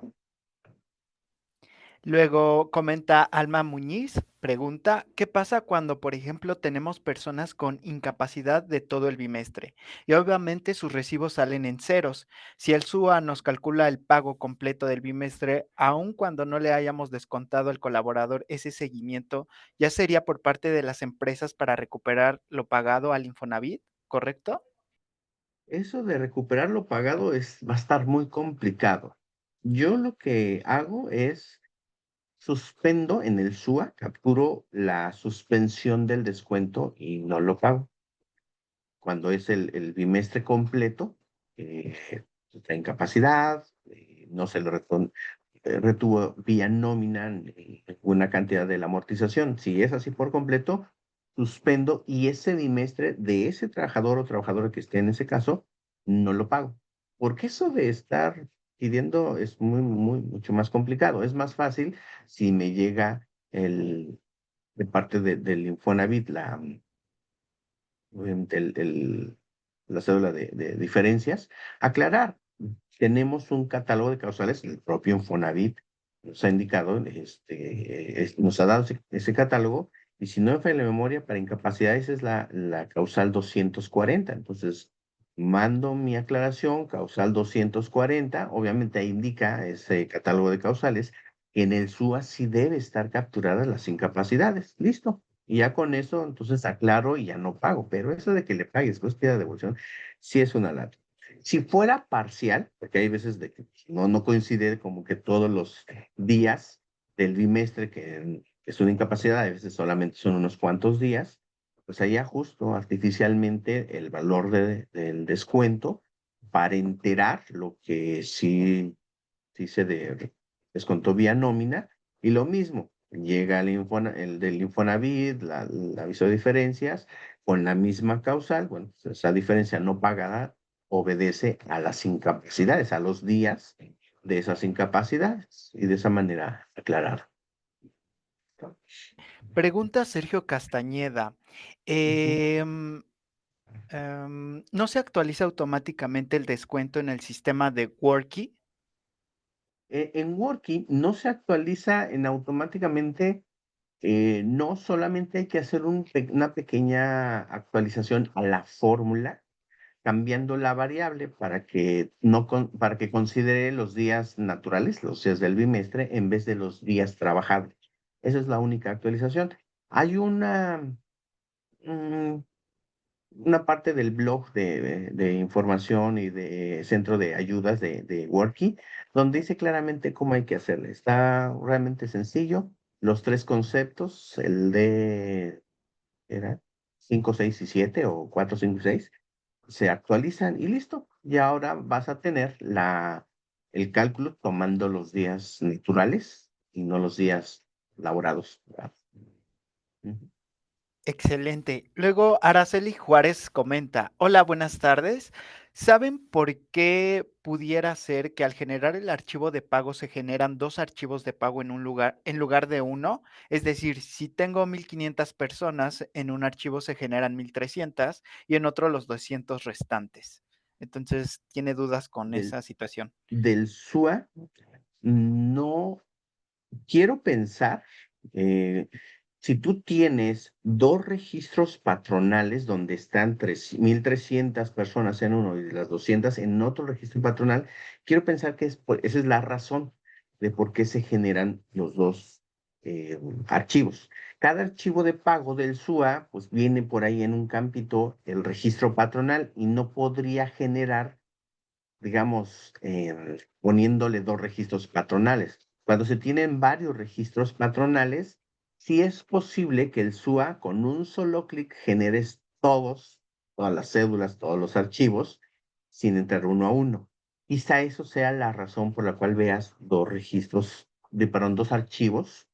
Luego comenta Alma Muñiz, pregunta, ¿qué pasa cuando, por ejemplo, tenemos personas con incapacidad de todo el bimestre? Y obviamente sus recibos salen en ceros. Si el SUA nos calcula el pago completo del bimestre, aun cuando no le hayamos descontado al colaborador ese seguimiento, ya sería por parte de las empresas para recuperar lo pagado al Infonavit, ¿correcto? Eso de recuperar lo pagado va a estar muy complicado. Yo lo que hago es suspendo en el SUA, capturo la suspensión del descuento y no lo pago. Cuando es el bimestre completo, está en incapacidad, no se lo retuvo vía nómina una cantidad de la amortización. Si es así por completo, suspendo y ese bimestre de ese trabajador o trabajadora que esté en ese caso, no lo pago. Porque eso de estar pidiendo es mucho más complicado. Es más fácil si me llega de parte del Infonavit la cédula de diferencias, aclarar, tenemos un catálogo de causales, el propio Infonavit nos ha indicado, nos ha dado ese catálogo, y si no me falla la memoria, para incapacidades es la causal 240. Entonces, mando mi aclaración, causal 240, obviamente ahí indica ese catálogo de causales, que en el SUA sí debe estar capturadas las incapacidades. Listo. Y ya con eso, entonces aclaro y ya no pago. Pero eso de que le pagues después pida devolución, sí es una lata. Si fuera parcial, porque hay veces de que no coincide como que todos los días del bimestre que es una incapacidad, a veces solamente son unos cuantos días, pues ahí ajusto artificialmente el valor del descuento para enterar lo que sí se descontó vía nómina. Y lo mismo, llega el del Infonavit, el aviso de diferencias, con la misma causal. Bueno, pues esa diferencia no pagada obedece a las incapacidades, a los días de esas incapacidades, y de esa manera aclarar. Pregunta Sergio Castañeda. Ujú. em, ¿No se actualiza automáticamente el descuento en el sistema de Worky? En Worky no se actualiza en automáticamente. No, solamente hay que hacer una pequeña actualización a la fórmula, cambiando la variable para que, no para que considere los días naturales, los días del bimestre, en vez de los días trabajados. Esa es la única actualización. Hay mm, una parte del blog de información y de centro de ayudas de Worky, donde dice claramente cómo hay que hacerle. Está realmente sencillo. Los tres conceptos, el de era 5 6 y 7 o 4 5 y 6 se actualizan y listo. Y ahora vas a tener el cálculo tomando los días naturales y no los días laborados. ¿Verdad? Ujú. Excelente. Luego Araceli Juárez comenta, hola, buenas tardes. ¿Saben por qué pudiera ser que al generar el archivo de pago se generan dos archivos de pago en lugar de uno? Es decir, si tengo 1500 personas, en un archivo se generan 1300 y en otro los 200 restantes. Entonces, tiene dudas con Del, esa situación. del SUA, no quiero pensar, eh, si tú tienes dos registros patronales donde están 1300 personas en uno y las 200 en otro registro patronal, quiero pensar que esa es la razón de por qué se generan los dos. archivos. Cada archivo de pago del SUA, pues viene por ahí en un campito el registro patronal y no podría generar, digamos, poniéndole dos registros patronales. Cuando se tienen varios registros patronales, sí es posible que el SUA con un solo clic generes todas las cédulas, todos los archivos, sin entrar uno a uno. Quizá eso sea la razón por la cual veas dos registros, perdón, dos archivos,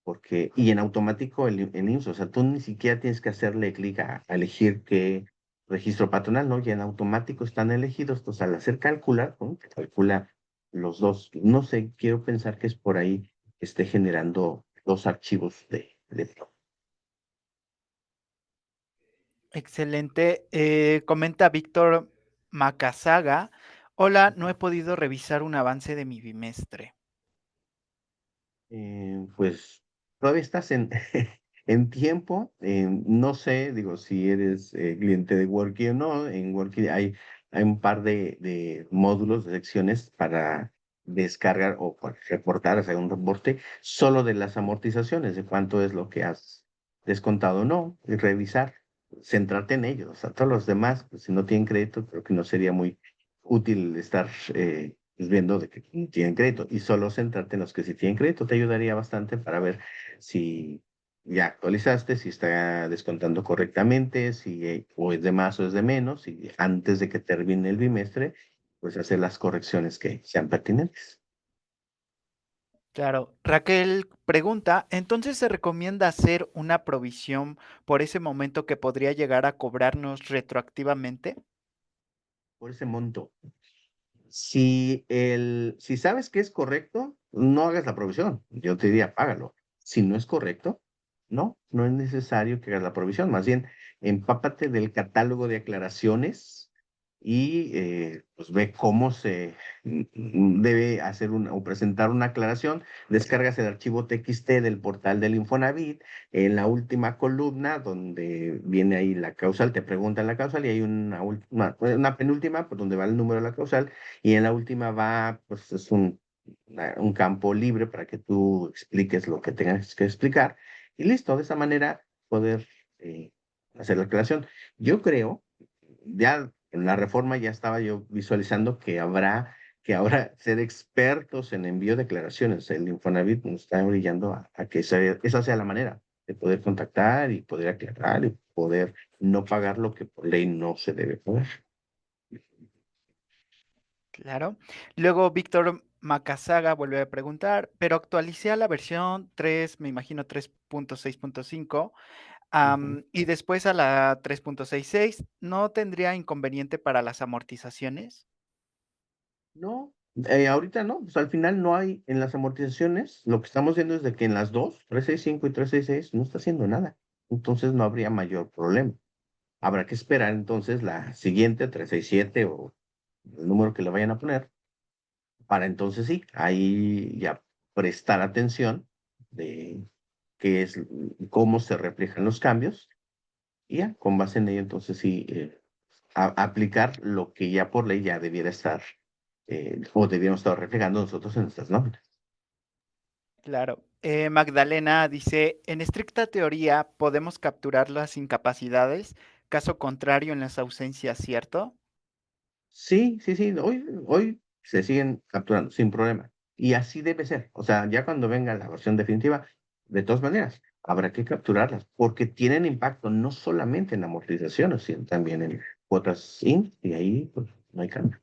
porque, y en automático el IMSS, o sea, tú ni siquiera tienes que hacerle clic a elegir qué registro patronal, ¿no? Ya en automático están elegidos, entonces al hacer calcular, ¿no? Calcula los dos. No sé, quiero pensar que es por ahí que esté generando dos archivos de. Excelente. Comenta Víctor Macasaga. Hola, no he podido revisar un avance de mi bimestre. Pues todavía estás en, en tiempo. No sé, digo, si eres cliente de Worky o no. En Worky hay un par de módulos, de secciones para descargar o para reportar, hacer un reporte solo de las amortizaciones, de cuánto es lo que has descontado o no, y revisar, centrarte en ellos. O sea, todos los demás, pues si no tienen crédito, creo que no sería muy útil estar viendo de que no tienen crédito y solo centrarte en los que sí tienen crédito te ayudaría bastante para ver si ya actualizaste, si está descontando correctamente, si o es de más o es de menos, y antes de que termine el bimestre, pues hacer las correcciones que sean pertinentes. Claro. Raquel pregunta, ¿entonces se recomienda hacer una provisión por ese momento que podría llegar a cobrarnos retroactivamente? Por ese monto. Si sabes que es correcto, no hagas la provisión. Yo te diría, págalo. Si no es correcto, no es necesario que hagas la provisión. Más bien, empápate del catálogo de aclaraciones y pues ve cómo se debe hacer o presentar una aclaración. Descargas el archivo TXT del portal del Infonavit. En la última columna, donde viene ahí la causal, te preguntan la causal y hay una penúltima, pues donde va el número de la causal y en la última va, pues es un campo libre para que tú expliques lo que tengas que explicar y listo, de esa manera poder hacer la aclaración. Yo creo, ya en la reforma ya estaba yo visualizando que habrá que ahora ser expertos en envío de declaraciones. El Infonavit nos está brillando a que esa sea la manera de poder contactar y poder aclarar y poder no pagar lo que por ley no se debe pagar. Claro. Luego Víctor Macasaga vuelve a preguntar, pero actualicé a la versión 3, me imagino 3.6.5, Ujú. y después a la 3.66, ¿no tendría inconveniente para las amortizaciones? No, ahorita no, pues al final no hay en las amortizaciones, lo que estamos viendo es de que en las dos, 365 y 366, no está haciendo nada. Entonces no habría mayor problema. Habrá que esperar entonces la siguiente, 367 o el número que le vayan a poner, para entonces sí, ahí ya prestar atención de qué es, cómo se reflejan los cambios y ya, con base en ello entonces sí, aplicar lo que ya por ley ya debiera estar o debiéramos estar reflejando nosotros en nuestras nóminas. Claro. Magdalena dice, en estricta teoría podemos capturar las incapacidades, caso contrario en las ausencias, ¿cierto? Sí, sí, sí, hoy se siguen capturando sin problema. Y así debe ser. O sea, ya cuando venga la versión definitiva, de todas maneras, habrá que capturarlas porque tienen impacto no solamente en amortizaciones, sino también en cuotas IN y ahí pues no hay cambio.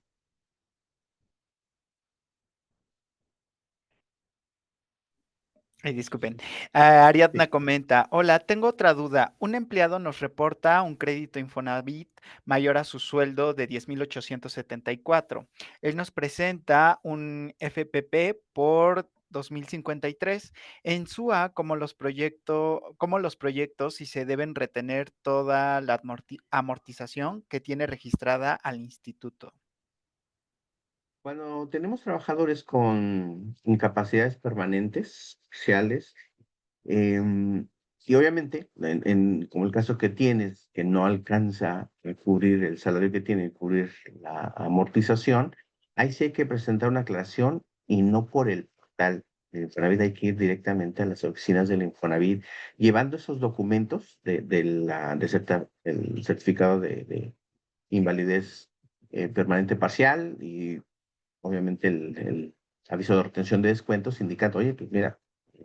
Ay, disculpen. Ariadna comenta, hola, tengo otra duda. Un empleado nos reporta un crédito Infonavit mayor a su sueldo de 10,874. Él nos presenta un FPP por 2053. En SUA, como los proyectos, si se deben retener toda la amortización que tiene registrada al instituto. Cuando tenemos trabajadores con incapacidades permanentes, sociales, em, y obviamente, como el caso que tienes, que no alcanza a cubrir el salario que tiene, cubrir la amortización, ahí sí hay que presentar una aclaración y no por el portal. El Infonavit hay que ir directamente a las oficinas del Infonavit, llevando esos documentos el certificado de invalidez permanente parcial y obviamente el aviso de retención de descuentos indicando, oye, pues mira,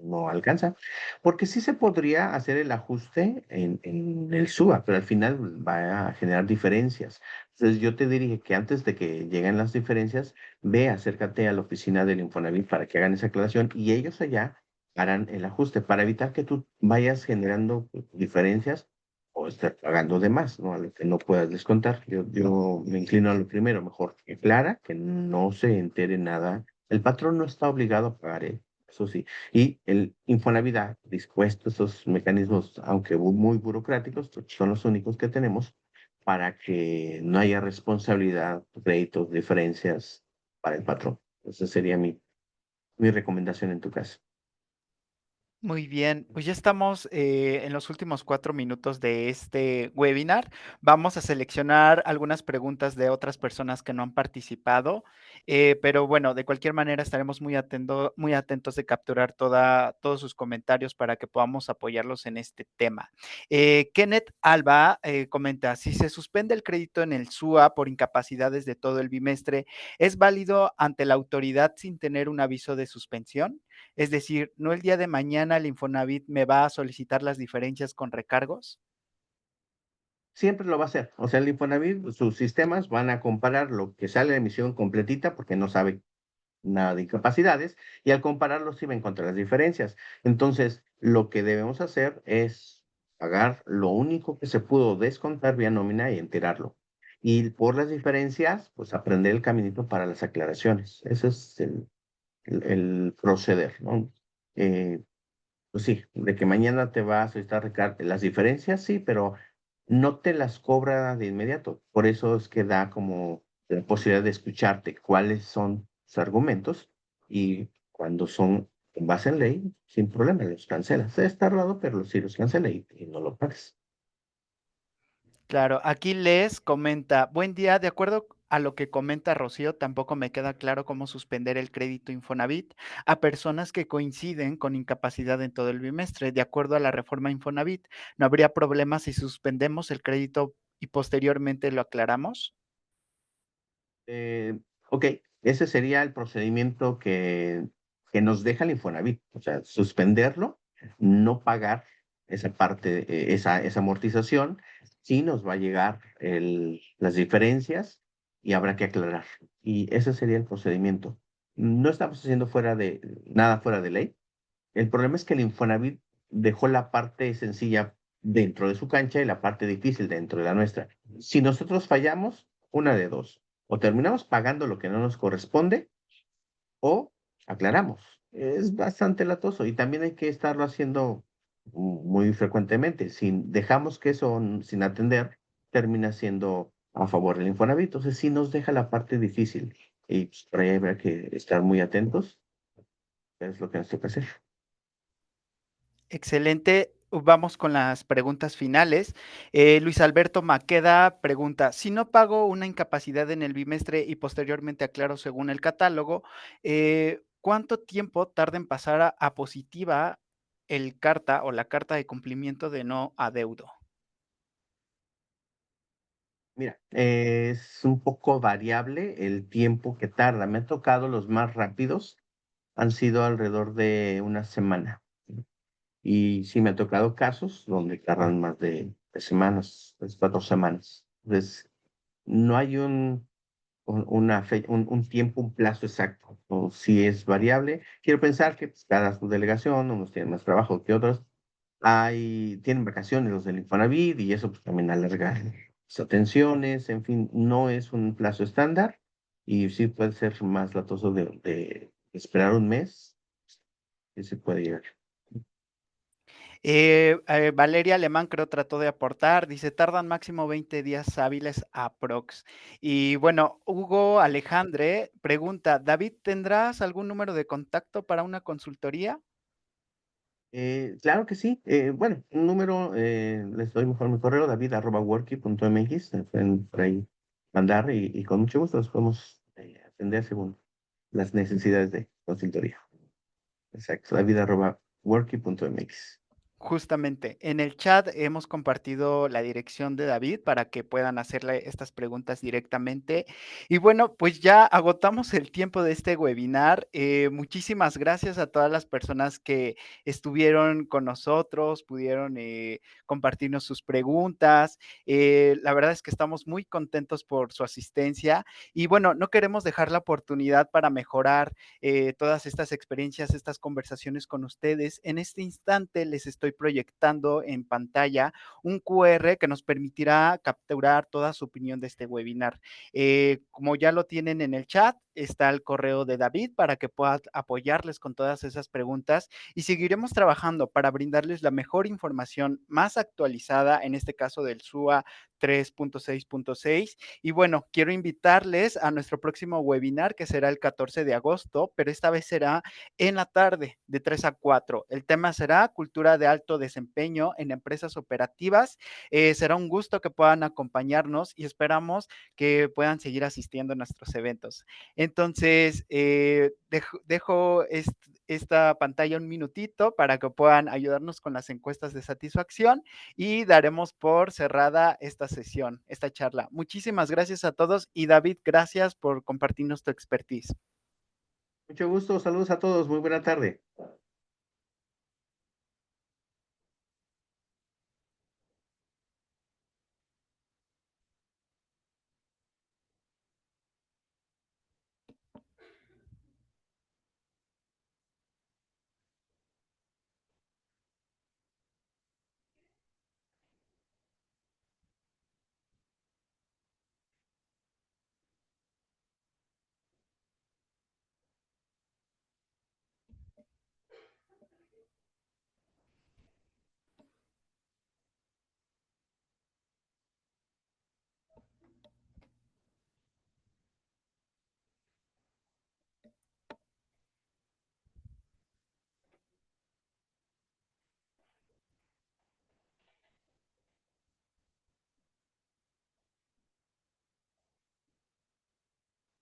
no alcanza, porque sí se podría hacer el ajuste en el SUA, pero al final va a generar diferencias. Entonces yo te diría que antes de que lleguen las diferencias, ve, acércate a la oficina del Infonavit para que hagan esa aclaración y ellos allá harán el ajuste para evitar que tú vayas generando diferencias o estar pagando de más, ¿no? A lo que no puedas descontar. Yo me inclino a lo primero, mejor que clara, que no se entere nada. El patrón no está obligado a pagar, eso sí. Y el Infonavit ha dispuesto esos mecanismos, aunque muy burocráticos, porque son los únicos que tenemos, para que no haya responsabilidad, créditos, diferencias para el patrón. Esa sería mi recomendación en tu caso. Muy bien, pues ya estamos en los últimos 4 minutos de este webinar. Vamos a seleccionar algunas preguntas de otras personas que no han participado, pero bueno, de cualquier manera estaremos muy atentos de capturar todos sus comentarios para que podamos apoyarlos en este tema. Kenneth Alba comenta, si se suspende el crédito en el SUA por incapacidades de todo el bimestre, ¿es válido ante la autoridad sin tener un aviso de suspensión? Es decir, ¿no el día de mañana el Infonavit me va a solicitar las diferencias con recargos? Siempre lo va a hacer. O sea, el Infonavit, sus sistemas van a comparar lo que sale de emisión completita, porque no sabe nada de incapacidades, y al compararlo sí va a encontrar las diferencias. Entonces, lo que debemos hacer es pagar lo único que se pudo descontar vía nómina y enterarlo. Y por las diferencias, pues aprender el caminito para las aclaraciones. Ese es el proceder, ¿no? Eh, pues sí, de que mañana te va a solicitar las diferencias, sí, pero no te las cobra de inmediato. Por eso es que da como la posibilidad de escucharte cuáles son sus argumentos y cuando son en base en ley, sin problema, los cancelas. Es tardado, pero sí los cancela y no lo pagas. Claro, aquí Les comenta, buen día, de acuerdo a lo que comenta Rocío, tampoco me queda claro cómo suspender el crédito Infonavit a personas que coinciden con incapacidad en todo el bimestre. De acuerdo a la reforma Infonavit, ¿no habría problema si suspendemos el crédito y posteriormente lo aclaramos? Eh, ok, ese sería el procedimiento que nos deja el Infonavit, o sea, suspenderlo, no pagar esa parte, esa amortización, sí nos va a llegar las diferencias y habrá que aclarar. Y ese sería el procedimiento. No estamos haciendo nada fuera de ley. El problema es que el Infonavit dejó la parte sencilla dentro de su cancha y la parte difícil dentro de la nuestra. Si nosotros fallamos, una de dos, o terminamos pagando lo que no nos corresponde o aclaramos. Es bastante latoso y también hay que estarlo haciendo muy frecuentemente. Si dejamos que eso sin atender, termina siendo a favor del Infonavit. Entonces sí nos deja la parte difícil y pues, por ahí habrá que estar muy atentos. Es lo que nos toca hacer. Excelente. Vamos con las preguntas finales. Luis Alberto Maqueda pregunta, si no pago una incapacidad en el bimestre y posteriormente aclaro según el catálogo, ¿cuánto tiempo tarda en pasar a positiva el carta o la carta de cumplimiento de no adeudo? Mira, es un poco variable el tiempo que tarda. Me ha tocado los más rápidos, han sido alrededor de una semana. Y sí me ha tocado casos donde tardan más de semanas, 4 semanas. Entonces, no hay un tiempo, un plazo exacto. O si es variable, quiero pensar que pues, cada delegación, unos tienen más trabajo que otros, tienen vacaciones los del Infonavit y eso pues, también alarga las atenciones, en fin, no es un plazo estándar y sí puede ser más latoso de esperar un mes, que se puede llegar. Valeria Alemán creo trató de aportar, dice, tardan máximo 20 días hábiles aprox. Y bueno, Hugo Alejandre pregunta, David, ¿tendrás algún número de contacto para una consultoría? Claro que sí. Bueno, un número, les doy mejor mi correo, david@worky.mx, me pueden por ahí mandar y con mucho gusto los podemos atender según las necesidades de consultoría. Exacto, david@worky.mx. Justamente, en el chat hemos compartido la dirección de David para que puedan hacerle estas preguntas directamente. Y bueno, pues ya agotamos el tiempo de este webinar. Muchísimas gracias a todas las personas que estuvieron con nosotros, pudieron compartirnos sus preguntas. La verdad es que estamos muy contentos por su asistencia y bueno, no queremos dejar la oportunidad para mejorar todas estas experiencias, estas conversaciones con ustedes. En este instante les estoy proyectando en pantalla un QR que nos permitirá capturar toda su opinión de este webinar. Como ya lo tienen en el chat, está el correo de David para que pueda apoyarles con todas esas preguntas y seguiremos trabajando para brindarles la mejor información más actualizada, en este caso del SUA 3.6.6. Y bueno, quiero invitarles a nuestro próximo webinar que será el 14 de agosto, pero esta vez será en la tarde de 3 a 4. El tema será cultura de alto desempeño en empresas operativas. Será un gusto que puedan acompañarnos y esperamos que puedan seguir asistiendo a nuestros eventos. Entonces, dejo esta pantalla un minutito para que puedan ayudarnos con las encuestas de satisfacción y daremos por cerrada esta sesión, esta charla. Muchísimas gracias a todos y David, gracias por compartirnos tu expertise. Mucho gusto, saludos a todos, muy buena tarde.